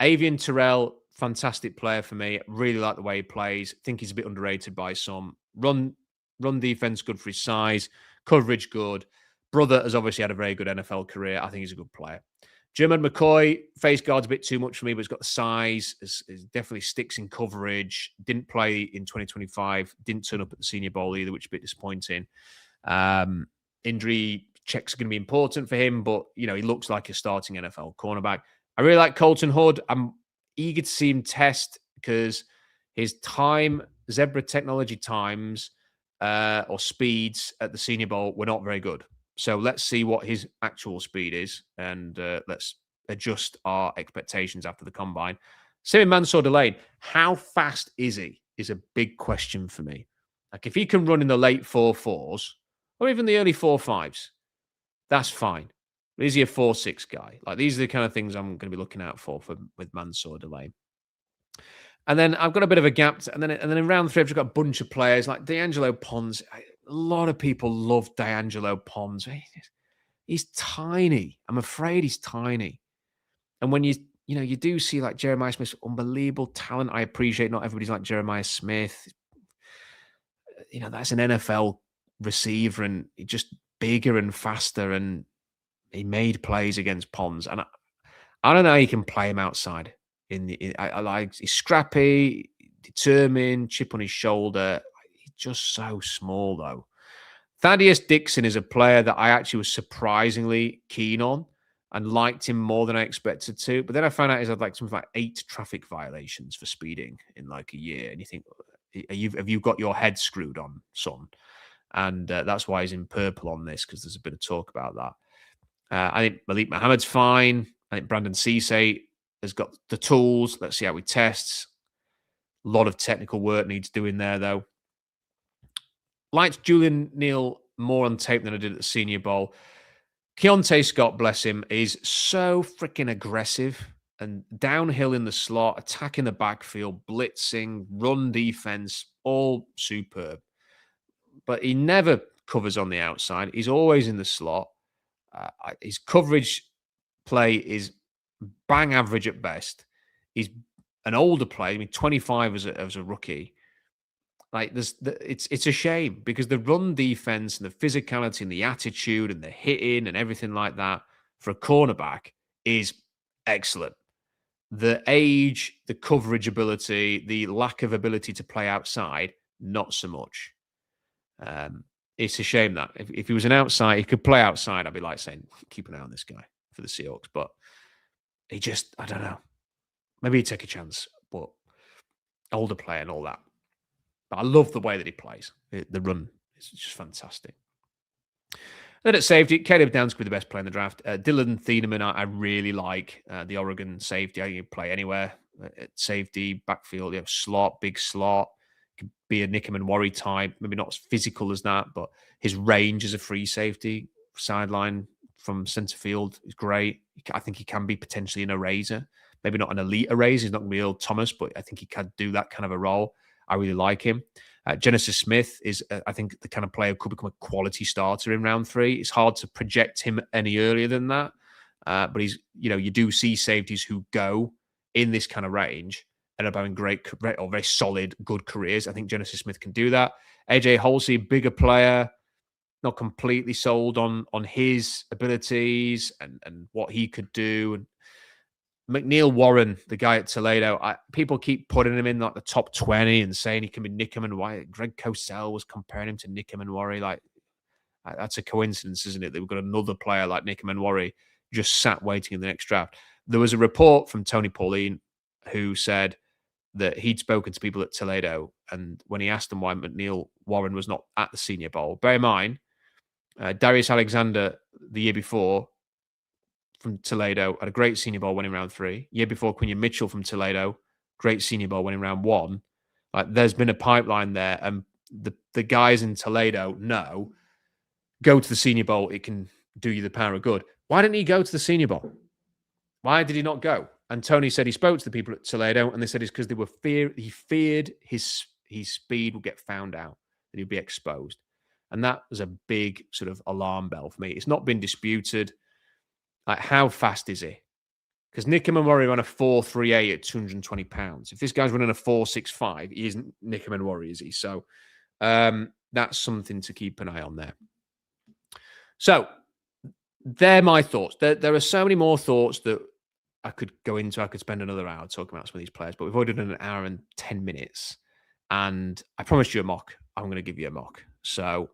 Avian Terrell, fantastic player for me. Really like the way he plays. Think he's a bit underrated by some. Run defense, good for his size. Coverage, good. Brother has obviously had a very good NFL career. I think he's a good player. Jermaine McCoy, face guard's a bit too much for me, but he's got the size. It definitely sticks in coverage. Didn't play in 2025. Didn't turn up at the Senior Bowl either, which is a bit disappointing. Injury checks are going to be important for him, but he looks like a starting NFL cornerback. I really like Colton Hood. I'm eager to see him test because his zebra technology times or speeds at the Senior Bowl were not very good. So let's see what his actual speed is, and let's adjust our expectations after the combine. Same Mansour Delane. How fast is he? Is a big question for me. Like if he can run in the late 4.4s or even the early 4.5s, that's fine. But is he a 4.6 guy? Like these are the kind of things I'm going to be looking out for with Mansour Delane. And then I've got a bit of a gap. And then in round 3, I've just got a bunch of players like D'Angelo Pons. A lot of people love D'Angelo Pons. He's tiny. I'm afraid he's tiny. And when you do see like Jeremiah Smith's unbelievable talent. I appreciate not everybody's like Jeremiah Smith. That's an NFL receiver and he's just bigger and faster. And he made plays against Pons. And I don't know how you can play him outside. I like he's scrappy, determined, chip on his shoulder. He's just so small, though. Thaddeus Dixon is a player that I actually was surprisingly keen on and liked him more than I expected to. But then I found out he's had like something like 8 traffic violations for speeding in like a year. And you think, have you got your head screwed on, son? And that's why he's in purple on this, because there's a bit of talk about that. I think Malik Muhammad's fine. I think Brandon Cisse has got the tools. Let's see how he tests. A lot of technical work needs doing there, though. Liked Julian Neal more on tape than I did at the Senior Bowl. Keontae Scott, bless him, is so freaking aggressive and downhill in the slot, attacking the backfield, blitzing, run defense, all superb. But he never covers on the outside. He's always in the slot. His coverage play is bang average at best. He's an older player. I mean, 25 as a rookie. Like it's a shame because the run defense and the physicality and the attitude and the hitting and everything like that for a cornerback is excellent. The age, the coverage ability, the lack of ability to play outside, not so much. It's a shame that if he was an outside, he could play outside. I'd be like saying, keep an eye on this guy for the Seahawks. But he just, I don't know. Maybe he'd take a chance, but older player and all that. But I love the way that he plays. The run is just fantastic. Then at safety, Caleb Downs could be the best player in the draft. Dylan Thieneman, I really like. The Oregon safety. I think he can play anywhere. At safety, backfield, slot, big slot. Could be a Nickham and Worry type. Maybe not as physical as that, but his range as a free safety, sideline from center field is great. I think he can be potentially an eraser. Maybe not an elite eraser. He's not going to be Earl Thomas, but I think he can do that kind of a role. I really like him. Genesis Smith is, I think, the kind of player who could become a quality starter in round 3. It's hard to project him any earlier than that. But he's, you do see safeties who go in this kind of range end up having great or very solid, good careers. I think Genesis Smith can do that. AJ Halsey, bigger player, not completely sold on his abilities and what he could do. And McNeil Warren, the guy at Toledo, people keep putting him in like the top 20 and saying he can be Nickham and Worry. Greg Cosell was comparing him to Nickham and Worry. Like, that's a coincidence, isn't it? That we've got another player like Nickham and Worry just sat waiting in the next draft. There was a report from Tony Pauline who said that he'd spoken to people at Toledo, and when he asked them why McNeil Warren was not at the Senior Bowl, bear in mind, Darius Alexander the year before from Toledo had a great Senior Bowl winning round 3. Year before, Quinion Mitchell from Toledo, great Senior Bowl winning round 1. Like, there's been a pipeline there, and the guys in Toledo know, go to the Senior Bowl, it can do you the power of good. Why didn't he go to the Senior Bowl? Why did he not go? And Tony said he spoke to the people at Toledo, and they said it's because he feared his speed would get found out, that he'd be exposed. And that was a big sort of alarm bell for me. It's not been disputed. Like, how fast is he? Because Nickham and Worry ran a 4.38 at 220 pounds. If this guy's running a 4.65, he isn't Nickham and Worry, is he? So that's something to keep an eye on there. So they're my thoughts. There are so many more thoughts that I could go into. I could spend another hour talking about some of these players, but we've already done an hour and 10 minutes. And I promised you a mock. I'm going to give you a mock. So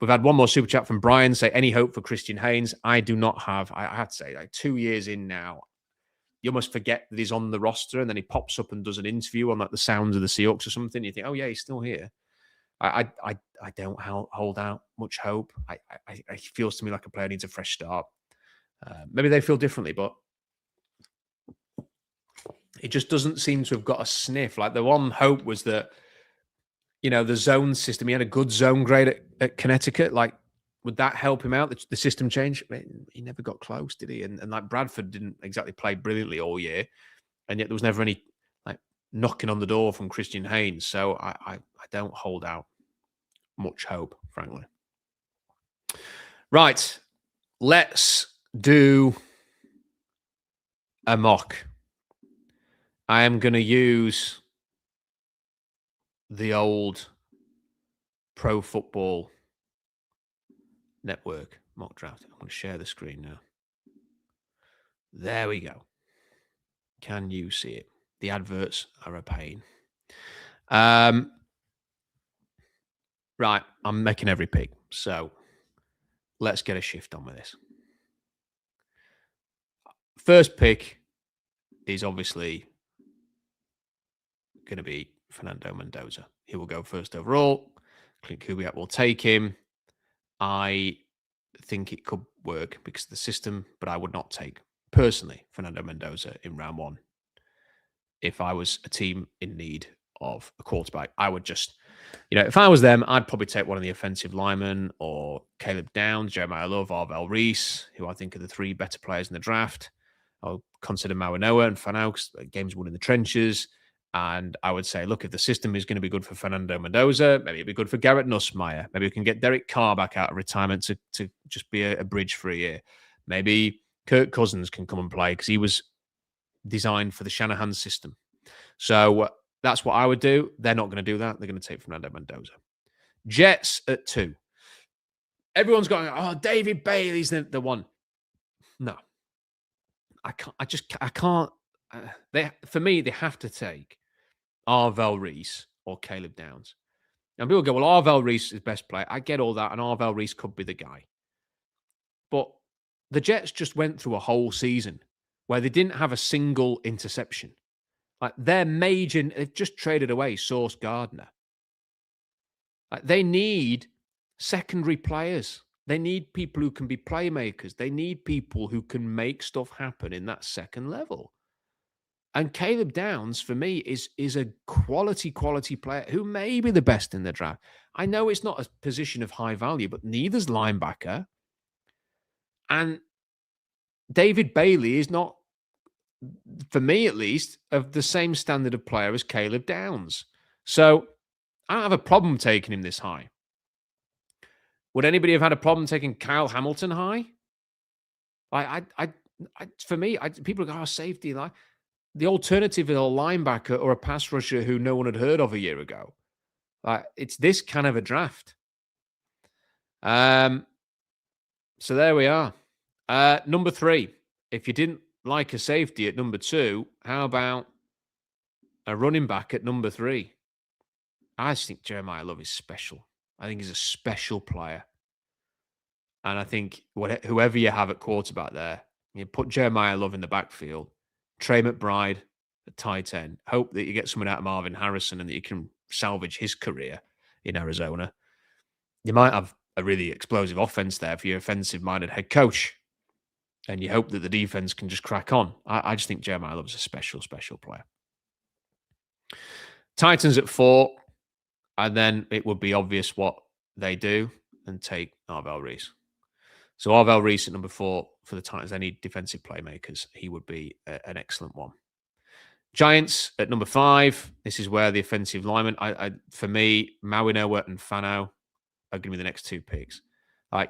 we've had one more super chat from Brian. Say, any hope for Christian Haynes? I do not have. I have to say, like, 2 years in now, you almost forget that he's on the roster, and then he pops up and does an interview on like the Sounds of the Seahawks or something. You think, oh yeah, he's still here. I don't hold out much hope. It feels to me like a player needs a fresh start. Maybe they feel differently, but it just doesn't seem to have got a sniff. Like the one hope was that, the zone system. He had a good zone grade at Connecticut. Like, would that help him out? The system change? He never got close, did he? And like Bradford didn't exactly play brilliantly all year, and yet there was never any like knocking on the door from Christian Haynes. So I don't hold out much hope, frankly. Right, let's do a mock. I am going to use the old Pro Football Network mock draft. I'm going to share the screen now. There we go. Can you see it? The adverts are a pain. Right, I'm making every pick. So let's get a shift on with this. First pick is obviously going to be Fernando Mendoza. He will go first overall. Clint Kubiak will take him. I think it could work because of the system, but I would not take, personally, Fernando Mendoza in round one. If I was a team in need of a quarterback, I would just, if I was them, I'd probably take one of the offensive linemen or Caleb Downs, Jeremiah Love, Arvell Reese, who I think are the three better players in the draft. I'll consider Mawanoa and Fanau, games won in the trenches. And I would say, look, if the system is going to be good for Fernando Mendoza, maybe it'd be good for Garrett Nussmeier. Maybe we can get Derek Carr back out of retirement to just be a bridge for a year. Maybe Kirk Cousins can come and play because he was designed for the Shanahan system. So that's what I would do. They're not going to do that. They're going to take Fernando Mendoza. Jets at 2. Everyone's going, oh, David Bailey's the one. No. I can't. For me, they have to take Arvell Reese or Caleb Downs. And people go, well, Arvell Reese is best player. I get all that, and Arvell Reese could be the guy. But the Jets just went through a whole season where they didn't have a single interception. Like their major, they've just traded away Sauce Gardner. Like they need secondary players. They need people who can be playmakers. They need people who can make stuff happen in that second level. And Caleb Downs, for me, is a quality player who may be the best in the draft. I know it's not a position of high value, but neither's linebacker. And David Bailey is not, for me at least, of the same standard of player as Caleb Downs. So I don't have a problem taking him this high. Would anybody have had a problem taking Kyle Hamilton high? For me, people go, oh, safety. Like, the alternative is a linebacker or a pass rusher who no one had heard of a year ago. It's this kind of a draft. So there we are. Number 3. If you didn't like a safety at number 2, how about a running back at number 3? I just think Jeremiah Love is special. I think he's a special player. And I think whoever you have at quarterback there, you put Jeremiah Love in the backfield, Trey McBride at tight end. Hope that you get someone out of Marvin Harrison and that you can salvage his career in Arizona. You might have a really explosive offense there for your offensive-minded head coach. And you hope that the defense can just crack on. I just think Jeremiah Love is a special player. Titans at 4. And then it would be obvious what they do and take Arvell Reese. So Arvell Reese at number 4 for the Titans. They need defensive playmakers. He would be an excellent one. Giants at number 5. This is where the offensive linemen, for me, Mawanoa and Fanau are going to be the next 2 picks.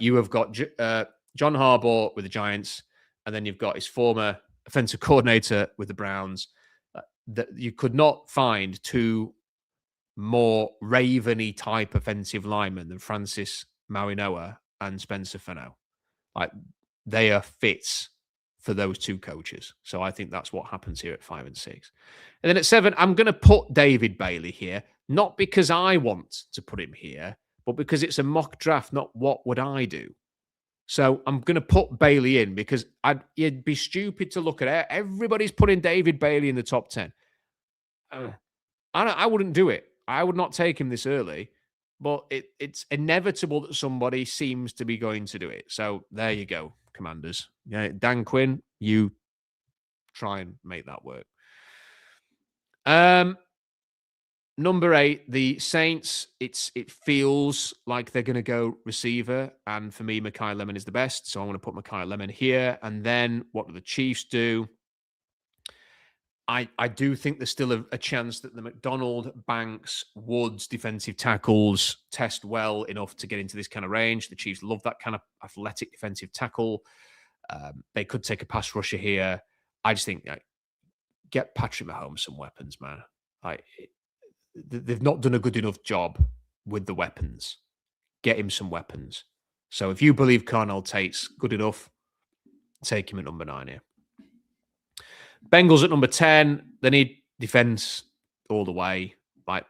You have got John Harbaugh with the Giants, and then you've got his former offensive coordinator with the Browns. That you could not find 2 more Raven-y type offensive linemen than Francis Mawanoa and Spencer Fanau. Like, they are fits for those 2 coaches. So I think that's what happens here at 5 and 6. And then at 7, I'm going to put David Bailey here, not because I want to put him here, but because it's a mock draft, not what would I do. So I'm going to put Bailey in because it'd be stupid to look at it. Everybody's putting David Bailey in the top 10. I wouldn't do it. I would not take him this early, but it's inevitable that somebody seems to be going to do it. So there you go, Commanders. Yeah, Dan Quinn, you try and make that work. Number 8, the Saints. It feels like they're going to go receiver, and for me, Mekhi Lemon is the best. So I want to put Mekhi Lemon here. And then what do the Chiefs do? I do think there's still a chance that the McDonald, Banks, Woods defensive tackles test well enough to get into this kind of range. The Chiefs love that kind of athletic defensive tackle. They could take a pass rusher here. I just think get Patrick Mahomes some weapons, man. They've not done a good enough job with the weapons. Get him some weapons. So if you believe Carnell Tate's good enough, take him at number 9 here. Bengals at number 10. They need defense all the way. Like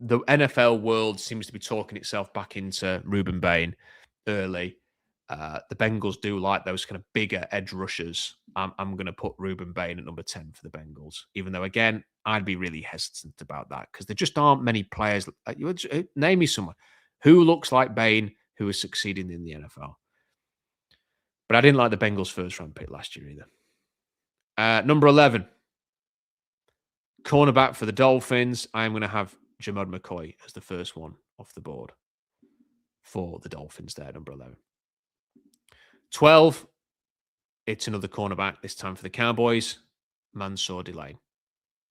the NFL world seems to be talking itself back into Reuben Bain early. The Bengals do like those kind of bigger edge rushers. I'm going to put Reuben Bain at number 10 for the Bengals, even though, again, I'd be really hesitant about that because there just aren't many players. Name me someone who looks like Bain who is succeeding in the NFL. But I didn't like the Bengals' first-round pick last year either. Number 11, cornerback for the Dolphins. I'm going to have Jamod McCoy as the first one off the board for the Dolphins there, number 11. 12, it's another cornerback, this time for the Cowboys. Mansour Delay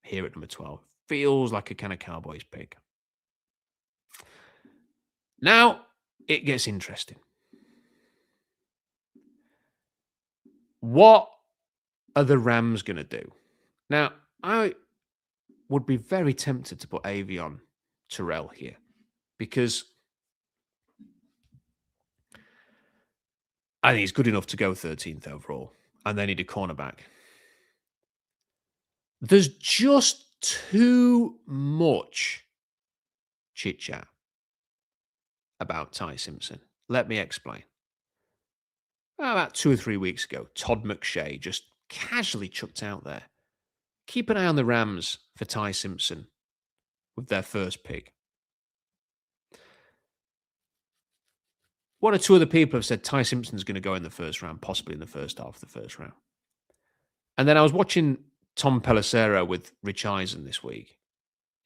here at number 12. Feels like a kind of Cowboys pick. Now, it gets interesting. What are the Rams going to do? Now, I would be very tempted to put Avion Terrell here because I think he's good enough to go 13th overall, and they need a cornerback. There's just too much chit-chat about Ty Simpson. Let me explain. About 2 or 3 weeks ago, Todd McShay just casually chucked out there. Keep an eye on the Rams for Ty Simpson with their first pick. One or two other people have said Ty Simpson's going to go in the first round, possibly in the first half of the first round. And then I was watching Tom Pelissero with Rich Eisen this week.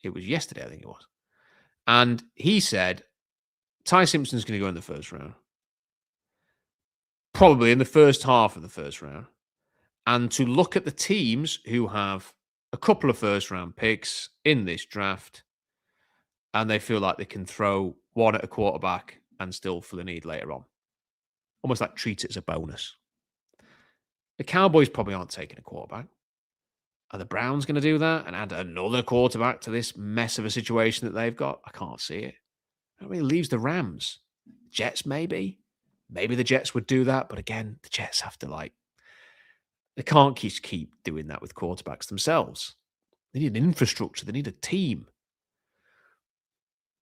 It was yesterday, I think it was. And he said Ty Simpson's going to go in the first round. Probably in the first half of the first round. And to look at the teams who have a couple of first-round picks in this draft, and they feel like they can throw one at a quarterback and still fill a need later on. Almost like treat it as a bonus. The Cowboys probably aren't taking a quarterback. Are the Browns going to do that and add another quarterback to this mess of a situation that they've got? I can't see it. It really leaves the Rams. Jets, maybe. Maybe the Jets would do that, but again, the Jets have to they can't keep doing that with quarterbacks themselves. They need an infrastructure. They need a team.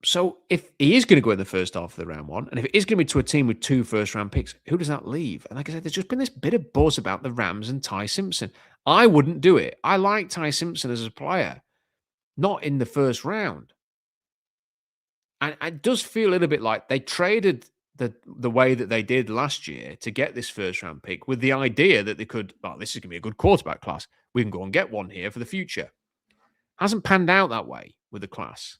So if he is going to go in the first half of the round one, and if it is going to be to a team with 2 first-round picks, who does that leave? And like I said, there's just been this bit of buzz about the Rams and Ty Simpson. I wouldn't do it. I like Ty Simpson as a player, not in the first round. And it does feel a little bit like they traded the way that they did last year to get this first-round pick with the idea that they could, this is going to be a good quarterback class. We can go and get one here for the future. Hasn't panned out that way with the class.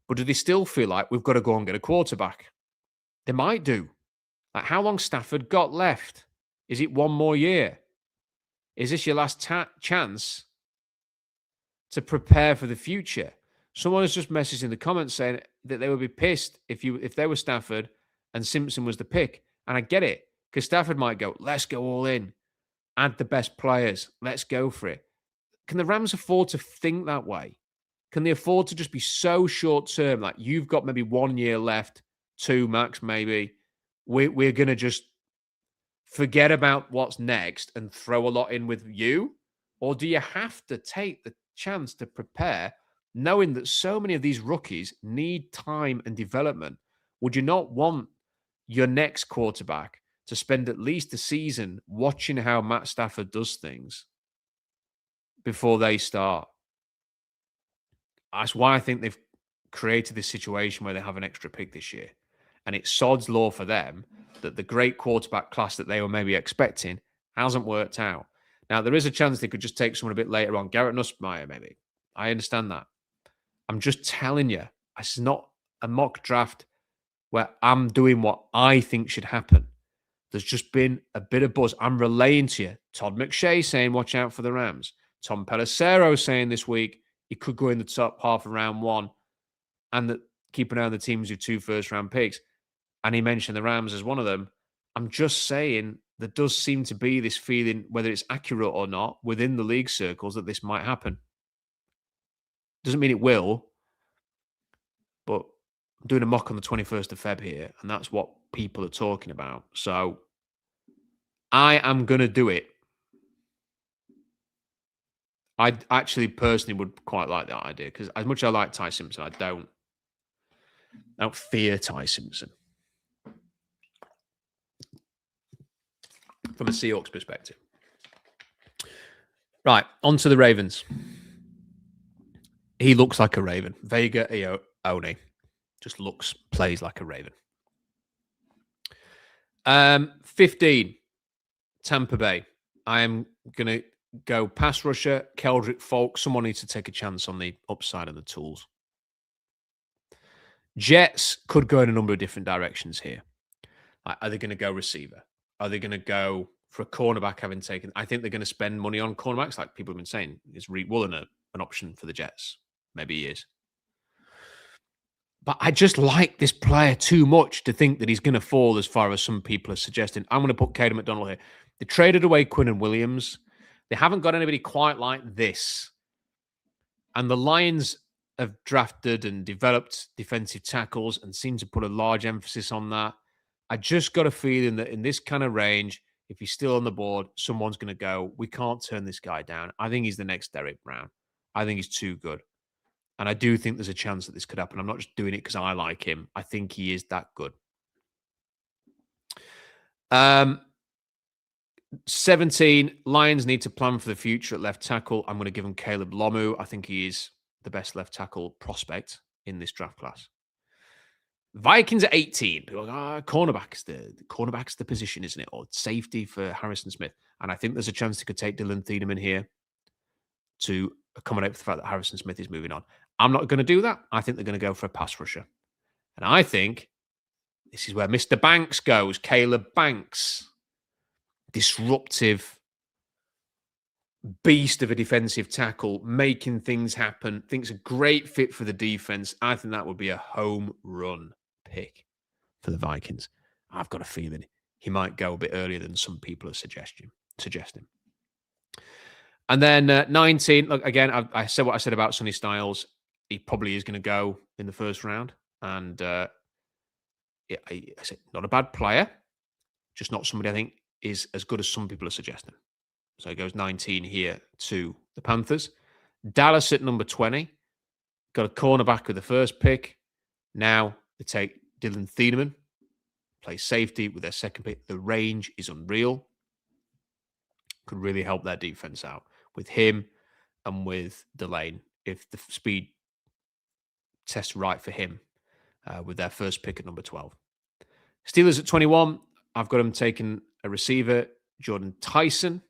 But do they still feel like we've got to go and get a quarterback? They might do. Like how long Stafford got left? Is it one more year? Is this your last chance to prepare for the future? Someone has just messaged in the comments saying that they would be pissed if they were Stafford and Simpson was the pick. And I get it, because Stafford might go, let's go all in. Add the best players. Let's go for it. Can the Rams afford to think that way? Can they afford to just be so short-term? Like, you've got maybe 1 year left, 2 max maybe. We're going to just forget about what's next and throw a lot in with you? Or do you have to take the chance to prepare, knowing that so many of these rookies need time and development? Would you not want your next quarterback to spend at least a season watching how Matt Stafford does things before they start. That's why I think they've created this situation where they have an extra pick this year. And it's sod's law for them that the great quarterback class that they were maybe expecting hasn't worked out. Now, there is a chance they could just take someone a bit later on. Garrett Nussmeier, maybe. I understand that. I'm just telling you, it's not a mock draft where I'm doing what I think should happen. There's just been a bit of buzz. I'm relaying to you. Todd McShay saying, watch out for the Rams. Tom Pelissero saying this week he could go in the top half of round one and that keep an eye on the teams with 2 first-round picks. And he mentioned the Rams as one of them. I'm just saying there does seem to be this feeling, whether it's accurate or not, within the league circles that this might happen. Doesn't mean it will, but I'm doing a mock on the 21st of Feb here, and that's what people are talking about. So I am going to do it. I actually personally would quite like that idea because as much as I like Ty Simpson, I don't fear Ty Simpson from a Seahawks perspective. Right, on to the Ravens. He looks like a Raven. Vega Ione just plays like a Raven. 15, Tampa Bay. I am going to go pass rusher, Keldrick Falk. Someone needs to take a chance on the upside of the tools. Jets could go in a number of different directions here. Are they going to go receiver? Are they going to go for a cornerback having taken... I think they're going to spend money on cornerbacks, like people have been saying. Is Reed Woolen an option for the Jets? Maybe he is. But I just like this player too much to think that he's going to fall as far as some people are suggesting. I'm going to put Caden McDonald here. They traded away Quinn and Williams. They haven't got anybody quite like this. And the Lions have drafted and developed defensive tackles and seem to put a large emphasis on that. I just got a feeling that in this kind of range, if he's still on the board, someone's going to go, we can't turn this guy down. I think he's the next Derek Brown. I think he's too good. And I do think there's a chance that this could happen. I'm not just doing it because I like him. I think he is that good. 17, Lions need to plan for the future at left tackle. I'm going to give him Caleb Lomu. I think he is the best left tackle prospect in this draft class. Vikings at 18. People are like, cornerback's the position, isn't it? Or safety for Harrison Smith. And I think there's a chance they could take Dylan Thiedemann here to accommodate for the fact that Harrison Smith is moving on. I'm not going to do that. I think they're going to go for a pass rusher. And I think this is where Mr. Banks goes. Caleb Banks. Disruptive beast of a defensive tackle, making things happen. Thinks a great fit for the defense. I think that would be a home run pick for the Vikings. I've got a feeling he might go a bit earlier than some people are suggesting. And then 19, look, again, I said what I said about Sonny Styles. He probably is going to go in the first round. And I said, not a bad player, just not somebody I think is as good as some people are suggesting. So he goes 19 here to the Panthers. Dallas at number 20. Got a cornerback with the first pick. Now they take Dylan Thiedemann, plays safety with their second pick. The range is unreal. Could really help their defense out with him and with Delane if the speed tests right for him with their first pick at number 12. Steelers at 21. I've got them taking a receiver, Jordan Tyson.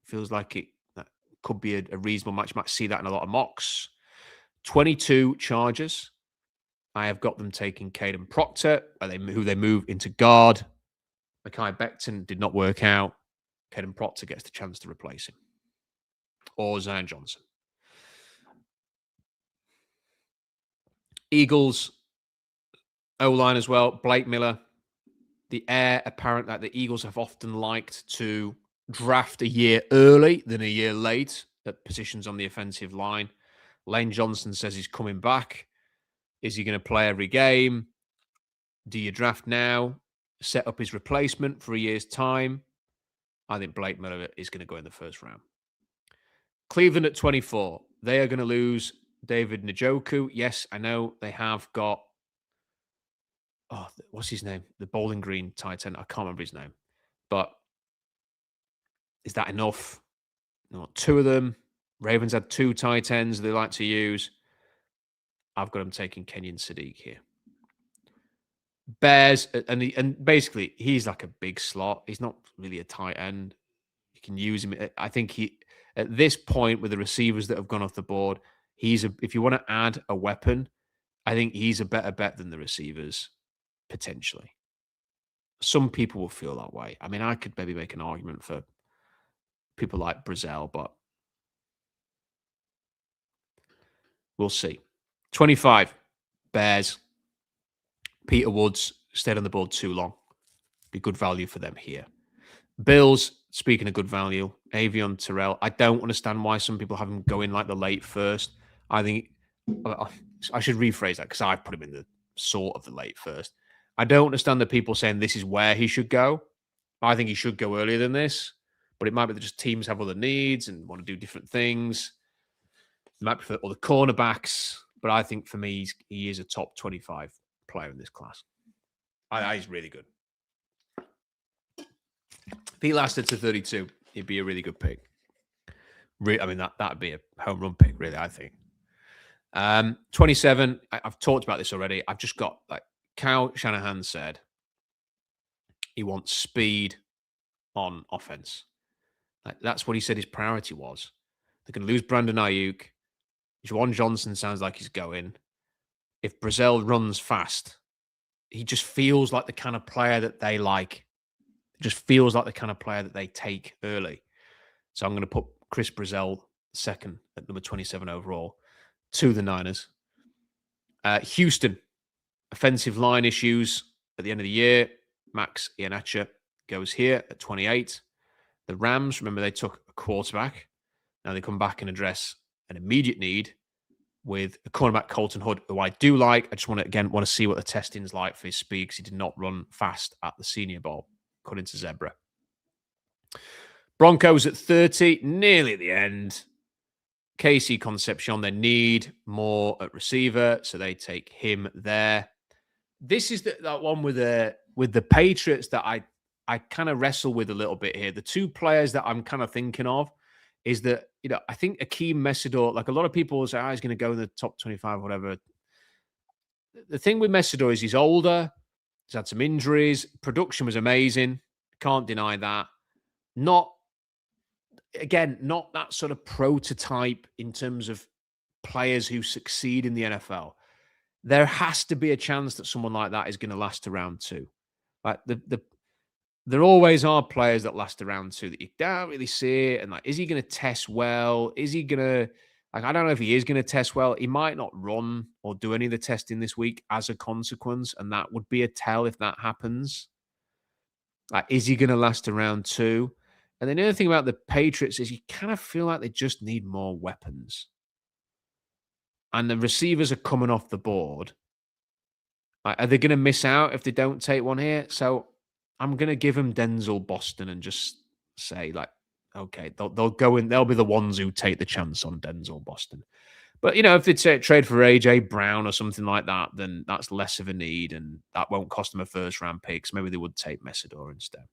Feels like that could be a reasonable match. You might see that in a lot of mocks. 22 Chargers. I have got them taking Caden Proctor, who they move into guard. Mekhi Becton did not work out. Caden Proctor gets the chance to replace him. Or Zion Johnson. Eagles, O-line as well. Blake Miller. The heir apparent that the Eagles have often liked to draft a year early than a year late at positions on the offensive line. Lane Johnson says he's coming back. Is he going to play every game? Do you draft now? Set up his replacement for a year's time? I think Blake Miller is going to go in the first round. Cleveland at 24. They are going to lose David Njoku. Yes, I know they have got... Oh, what's his name? The Bowling Green tight end. I can't remember his name. But is that enough? No, two of them. Ravens had two tight ends they like to use. I've got them taking Kenyon Sadiq here. Bears, and basically he's like a big slot. He's not really a tight end. You can use him. I think he, at this point with the receivers that have gone off the board, if you want to add a weapon, I think he's a better bet than the receivers, potentially. Some people will feel that way. I mean, I could maybe make an argument for people like Brazil, but we'll see. 25, Bears. Peter Woods stayed on the board too long. Be good value for them here. Bills, speaking of good value, Avion Terrell. I don't understand why some people have him going like the late first. I think I should rephrase that because I put him in the sort of the late first. I don't understand the people saying this is where he should go. I think he should go earlier than this, but it might be that just teams have other needs and want to do different things. They might prefer other cornerbacks, but I think for me, he is a top 25 player in this class. He's really good. If he lasted to 32, he'd be a really good pick. I mean, that'd be a home run pick, really, I think. 27, I've talked about this already. I've just got, like, Kyle Shanahan said he wants speed on offense. Like, that's what he said his priority was. They're going to lose Brandon Ayuk. Juwan Johnson sounds like he's going. If Brazil runs fast, he just feels like the kind of player that they like. It just feels like the kind of player that they take early. So I'm going to put Chris Brazil second at number 27 overall to the Niners. Houston, offensive line issues at the end of the year. Max Ianacha goes here at 28. The Rams, remember, they took a quarterback. Now they come back and address an immediate need with a cornerback, Colton Hood, who I do like. I just want to see what the testing's like for his speed because he did not run fast at the Senior Bowl, according to Zebra. Broncos at 30, nearly at the end. Casey Concepcion, they need more at receiver, so they take him there. This is that one with the Patriots that I kind of wrestle with a little bit here. The two players that I'm kind of thinking of is that, I think Akeem Messidor, like a lot of people say, he's going to go in the top 25, whatever. The thing with Messidor is he's older. He's had some injuries. Production was amazing. Can't deny that. Not that sort of prototype in terms of players who succeed in the NFL. There has to be a chance that someone like that is going to last to round two. Like there always are players that last around two that you don't really see it. And like, is he going to test well? Is he going to, like, I don't know if he is going to test well. He might not run or do any of the testing this week as a consequence. And that would be a tell if that happens. Like, is he going to last around two? And then the other thing about the Patriots is you kind of feel like they just need more weapons. And the receivers are coming off the board. Like, are they going to miss out if they don't take one here? So I'm going to give him Denzel Boston and just say, like, okay, they'll go in. They'll be the ones who take the chance on Denzel Boston. But, if they trade for A.J. Brown or something like that, then that's less of a need and that won't cost them a first-round pick. So maybe they would take Messidor instead.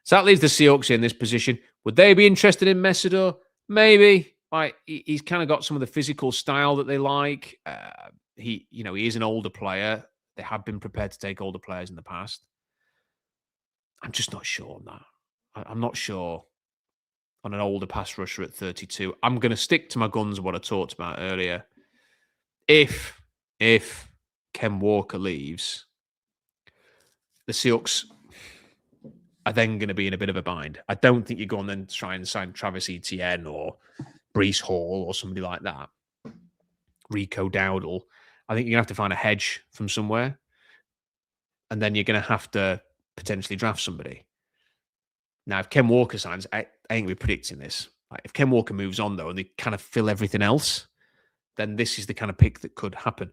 So that leaves the Seahawks in this position. Would they be interested in Messidor? Maybe. Like, he's kind of got some of the physical style that they like. He is an older player. They have been prepared to take older players in the past. I'm just not sure on that. I'm not sure on an older pass rusher at 32. I'm going to stick to my guns of what I talked about earlier. If Ken Walker leaves, the Seahawks are then going to be in a bit of a bind. I don't think you go on then try and sign Travis Etienne or Breece Hall or somebody like that. Rico Dowdle. I think you're going to have to find a hedge from somewhere. And then you're going to have to potentially draft somebody. Now, if Ken Walker signs, I ain't going to be predicting this. Like, if Ken Walker moves on, though, and they kind of fill everything else, then this is the kind of pick that could happen.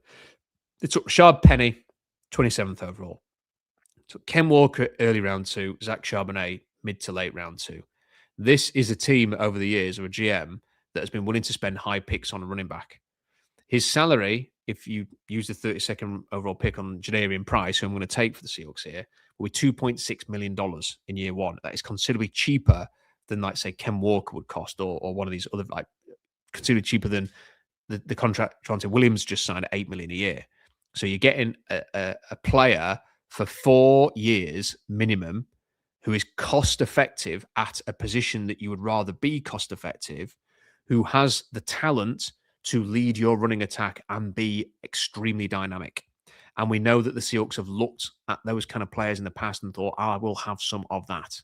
They took Rashard Penny, 27th overall. Took Ken Walker early round two, Zach Charbonnet mid to late round two. This is a team over the years, or a GM, that has been willing to spend high picks on a running back. His salary if you use the 32nd overall pick on Jadarian Price, who I'm going to take for the Seahawks here, with $2.6 million in year one. That is considerably cheaper than, like, say, Ken Walker would cost, or one of these other, like, considerably cheaper than the contract Javonte Williams just signed at $8 million a year. So you're getting a player for 4 years minimum who is cost effective at a position that you would rather be cost effective, who has the talent to lead your running attack and be extremely dynamic. And we know that the Seahawks have looked at those kind of players in the past and thought, I will have some of that.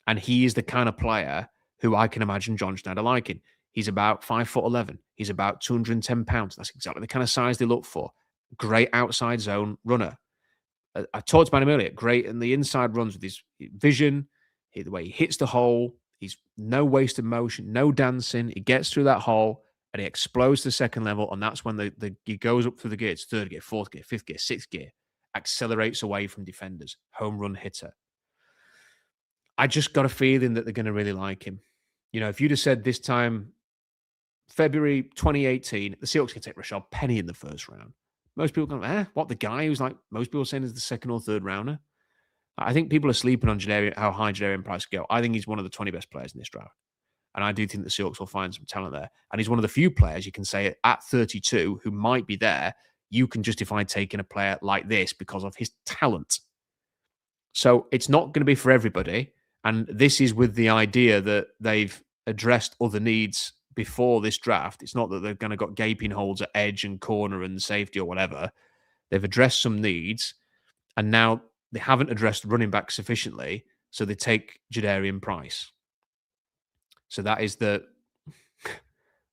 And he is the kind of player who I can imagine John Schneider liking. He's about 5'11". He's about 210 pounds. That's exactly the kind of size they look for. Great outside zone runner. I talked about him earlier. Great in the inside runs with his vision, the way he hits the hole. He's no wasted motion, no dancing. He gets through that hole and he explodes to the second level. And that's when he goes up through the gears: third gear, fourth gear, fifth gear, sixth gear, accelerates away from defenders, home run hitter. I just got a feeling that they're going to really like him. You know, if you'd have said this time, February 2018, the Seahawks can take Rashad Penny in the first round, most people go, what, the guy who's, like, most people are saying is the second or third rounder? I think people are sleeping on how high Jadarian Price can go. I think he's one of the 20 best players in this draft. And I do think the Seahawks will find some talent there. And he's one of the few players you can say at 32 who might be there. You can justify taking a player like this because of his talent. So it's not going to be for everybody. And this is with the idea that they've addressed other needs before this draft. It's not that they've kind of got gaping holes at edge and corner and safety or whatever. They've addressed some needs, and now they haven't addressed running back sufficiently, so they take Jadarian Price. So that is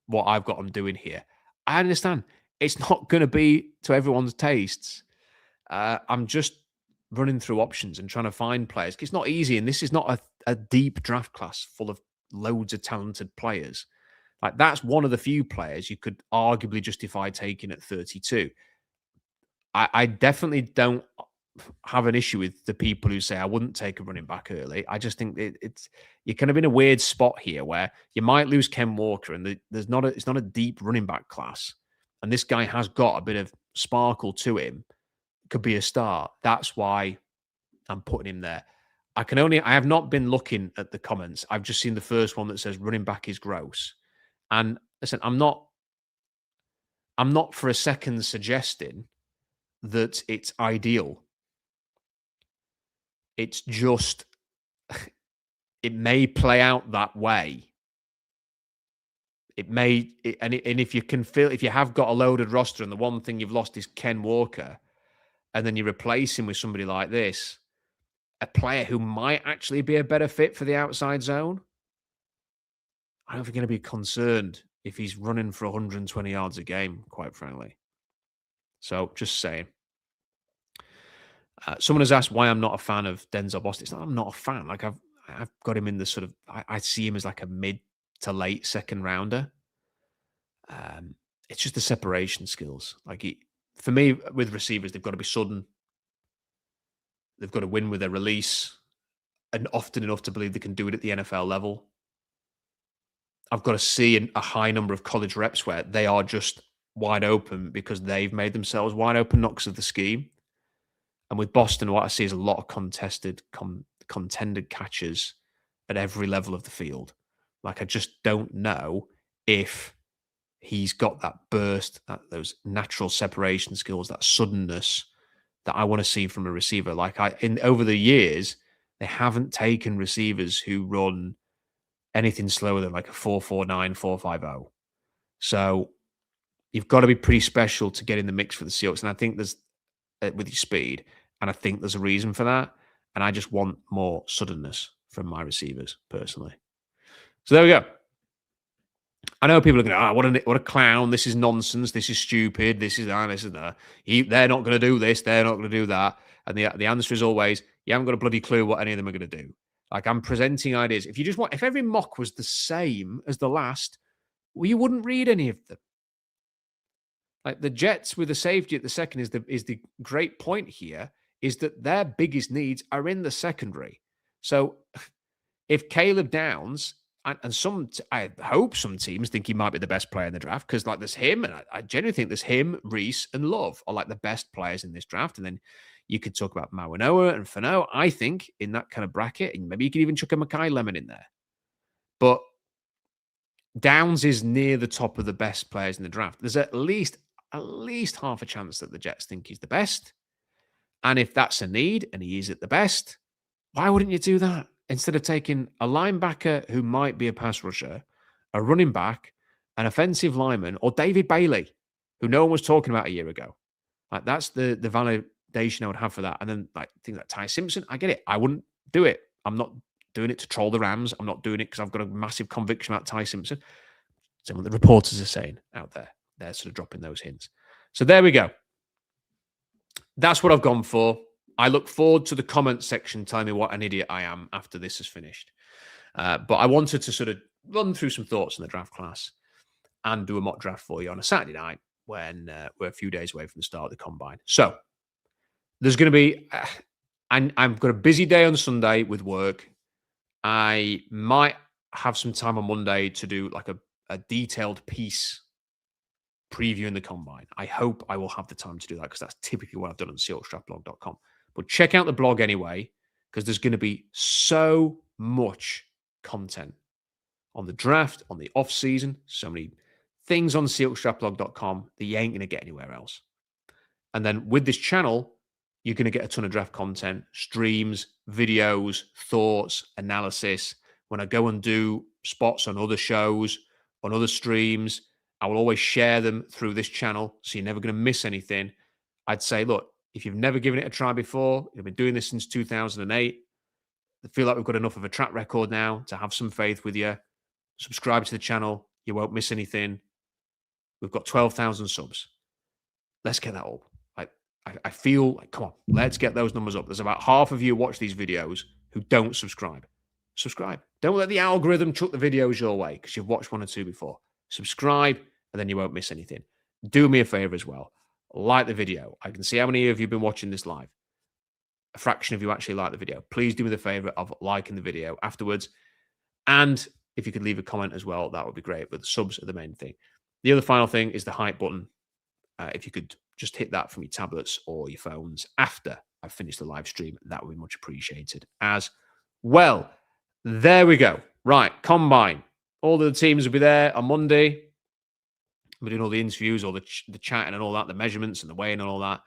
what I've got them doing here. I understand it's not going to be to everyone's tastes. I'm just running through options and trying to find players. It's not easy, and this is not a deep draft class full of loads of talented players. Like, that's one of the few players you could arguably justify taking at 32. I definitely don't have an issue with the people who say I wouldn't take a running back early. I just think you're kind of in a weird spot here where you might lose Ken Walker, and it's not a deep running back class, and this guy has got a bit of sparkle to him. Could be a star. That's why I'm putting him there. I have not been looking at the comments. I've just seen the first one that says running back is gross. And listen, I'm not for a second suggesting that it's ideal. It's just, it may play out that way. It may, and if you can feel, if you have got a loaded roster and the one thing you've lost is Ken Walker, and then you replace him with somebody like this, a player who might actually be a better fit for the outside zone, I don't think you're going to be concerned if he's running for 120 yards a game, quite frankly. So, just saying. Someone has asked why I'm not a fan of Denzel Boston. It's not I'm not a fan. Like, I've got him in the sort of, I see him as like a mid to late second rounder. It's just the separation skills. Like, for me, with receivers, they've got to be sudden. They've got to win with their release, and often enough to believe they can do it at the NFL level. I've got to see a high number of college reps where they are just wide open because they've made themselves wide open, not because of the scheme. And with Boston, what I see is a lot of contended catches at every level of the field. Like, I just don't know if he's got that burst, those natural separation skills, that suddenness that I want to see from a receiver. Like, over the years, they haven't taken receivers who run anything slower than like a 4.49, 4.50. So you've got to be pretty special to get in the mix for the Seahawks. And I think there's, with your speed, and I think there's a reason for that. And I just want more suddenness from my receivers, personally. So there we go. I know people are going, what a clown. This is nonsense. This is stupid. This is that. They're not going to do this. They're not going to do that. And the answer is always, you haven't got a bloody clue what any of them are going to do. Like, I'm presenting ideas. If every mock was the same as the last, well, you wouldn't read any of them. Like, the Jets with the safety at the second is the great point here, is that their biggest needs are in the secondary. So if Caleb Downs And I hope some teams think he might be the best player in the draft because, like, there's him, and I genuinely think there's him, Reese, and Love are like the best players in this draft. And then you could talk about Mawanoa and Fano. I think in that kind of bracket, and maybe you could even chuck a Mackay Lemon in there. But Downs is near the top of the best players in the draft. There's at least half a chance that the Jets think he's the best. And if that's a need and he is at the best, why wouldn't you do that? Instead of taking a linebacker who might be a pass rusher, a running back, an offensive lineman, or David Bailey, who no one was talking about a year ago. Like, that's the validation I would have for that. And then like things like Ty Simpson, I get it. I wouldn't do it. I'm not doing it to troll the Rams. I'm not doing it because I've got a massive conviction about Ty Simpson. Some of the reporters are saying out there. They're sort of dropping those hints. So there we go. That's what I've gone for. I look forward to the comment section telling me what an idiot I am after this is finished. But I wanted to sort of run through some thoughts in the draft class and do a mock draft for you on a Saturday night when we're a few days away from the start of the combine. So there's going to be, I've got a busy day on Sunday with work. I might have some time on Monday to do like a detailed piece previewing the combine. I hope I will have the time to do that because that's typically what I've done on SeahawksDraftBlog.com. But check out the blog anyway, because there's going to be so much content on the draft, on the offseason, so many things on SeahawksDraftBlog.com that you ain't going to get anywhere else. And then with this channel, you're going to get a ton of draft content, streams, videos, thoughts, analysis. When I go and do spots on other shows, on other streams, I will always share them through this channel, so you're never going to miss anything. I'd say, look, if you've never given it a try before, you've been doing this since 2008, I feel like we've got enough of a track record now to have some faith with you. Subscribe to the channel. You won't miss anything. We've got 12,000 subs. Let's get that up. I feel like, come on, let's get those numbers up. There's about half of you who watch these videos who don't subscribe. Subscribe. Don't let the algorithm chuck the videos your way because you've watched one or two before. Subscribe, and then you won't miss anything. Do me a favor as well. Like the video. I can see how many of you have been watching this live. A fraction of you actually like the video. Please do me the favor of liking the video afterwards. And if you could leave a comment as well, that would be great. But the subs are the main thing. The other final thing is the hype button. If you could just hit that from your tablets or your phones after I've finished the live stream, that would be much appreciated as well. There we go. Right, combine. All the teams will be there on Monday. We're doing all the interviews, all the chatting and all that, the measurements and the weighing and all that.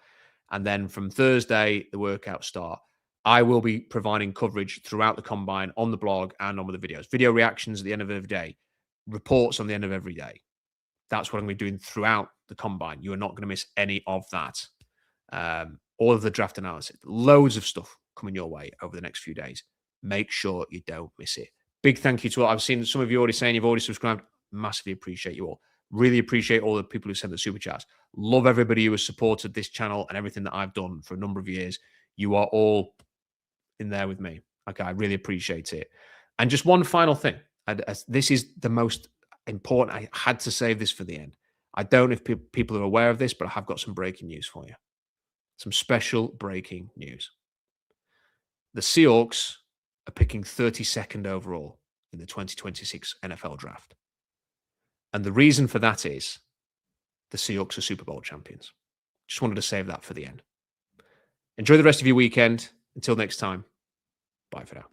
And then from Thursday, the workouts start. I will be providing coverage throughout the combine on the blog and on with the videos. Video reactions at the end of every day. Reports on the end of every day. That's what I'm going to be doing throughout the combine. You are not going to miss any of that. All of the draft analysis. Loads of stuff coming your way over the next few days. Make sure you don't miss it. Big thank you to all. I've seen some of you already saying you've already subscribed. Massively appreciate you all. Really appreciate all the people who sent the super chats. Love everybody who has supported this channel and everything that I've done for a number of years. You are all in there with me. Okay, I really appreciate it. And just one final thing. This is the most important. I had to save this for the end. I don't know if people are aware of this, but I have got some breaking news for you. Some special breaking news. The Seahawks are picking 32nd overall in the 2026 NFL draft. And the reason for that is the Seahawks are Super Bowl champions. Just wanted to save that for the end. Enjoy the rest of your weekend. Until next time, bye for now.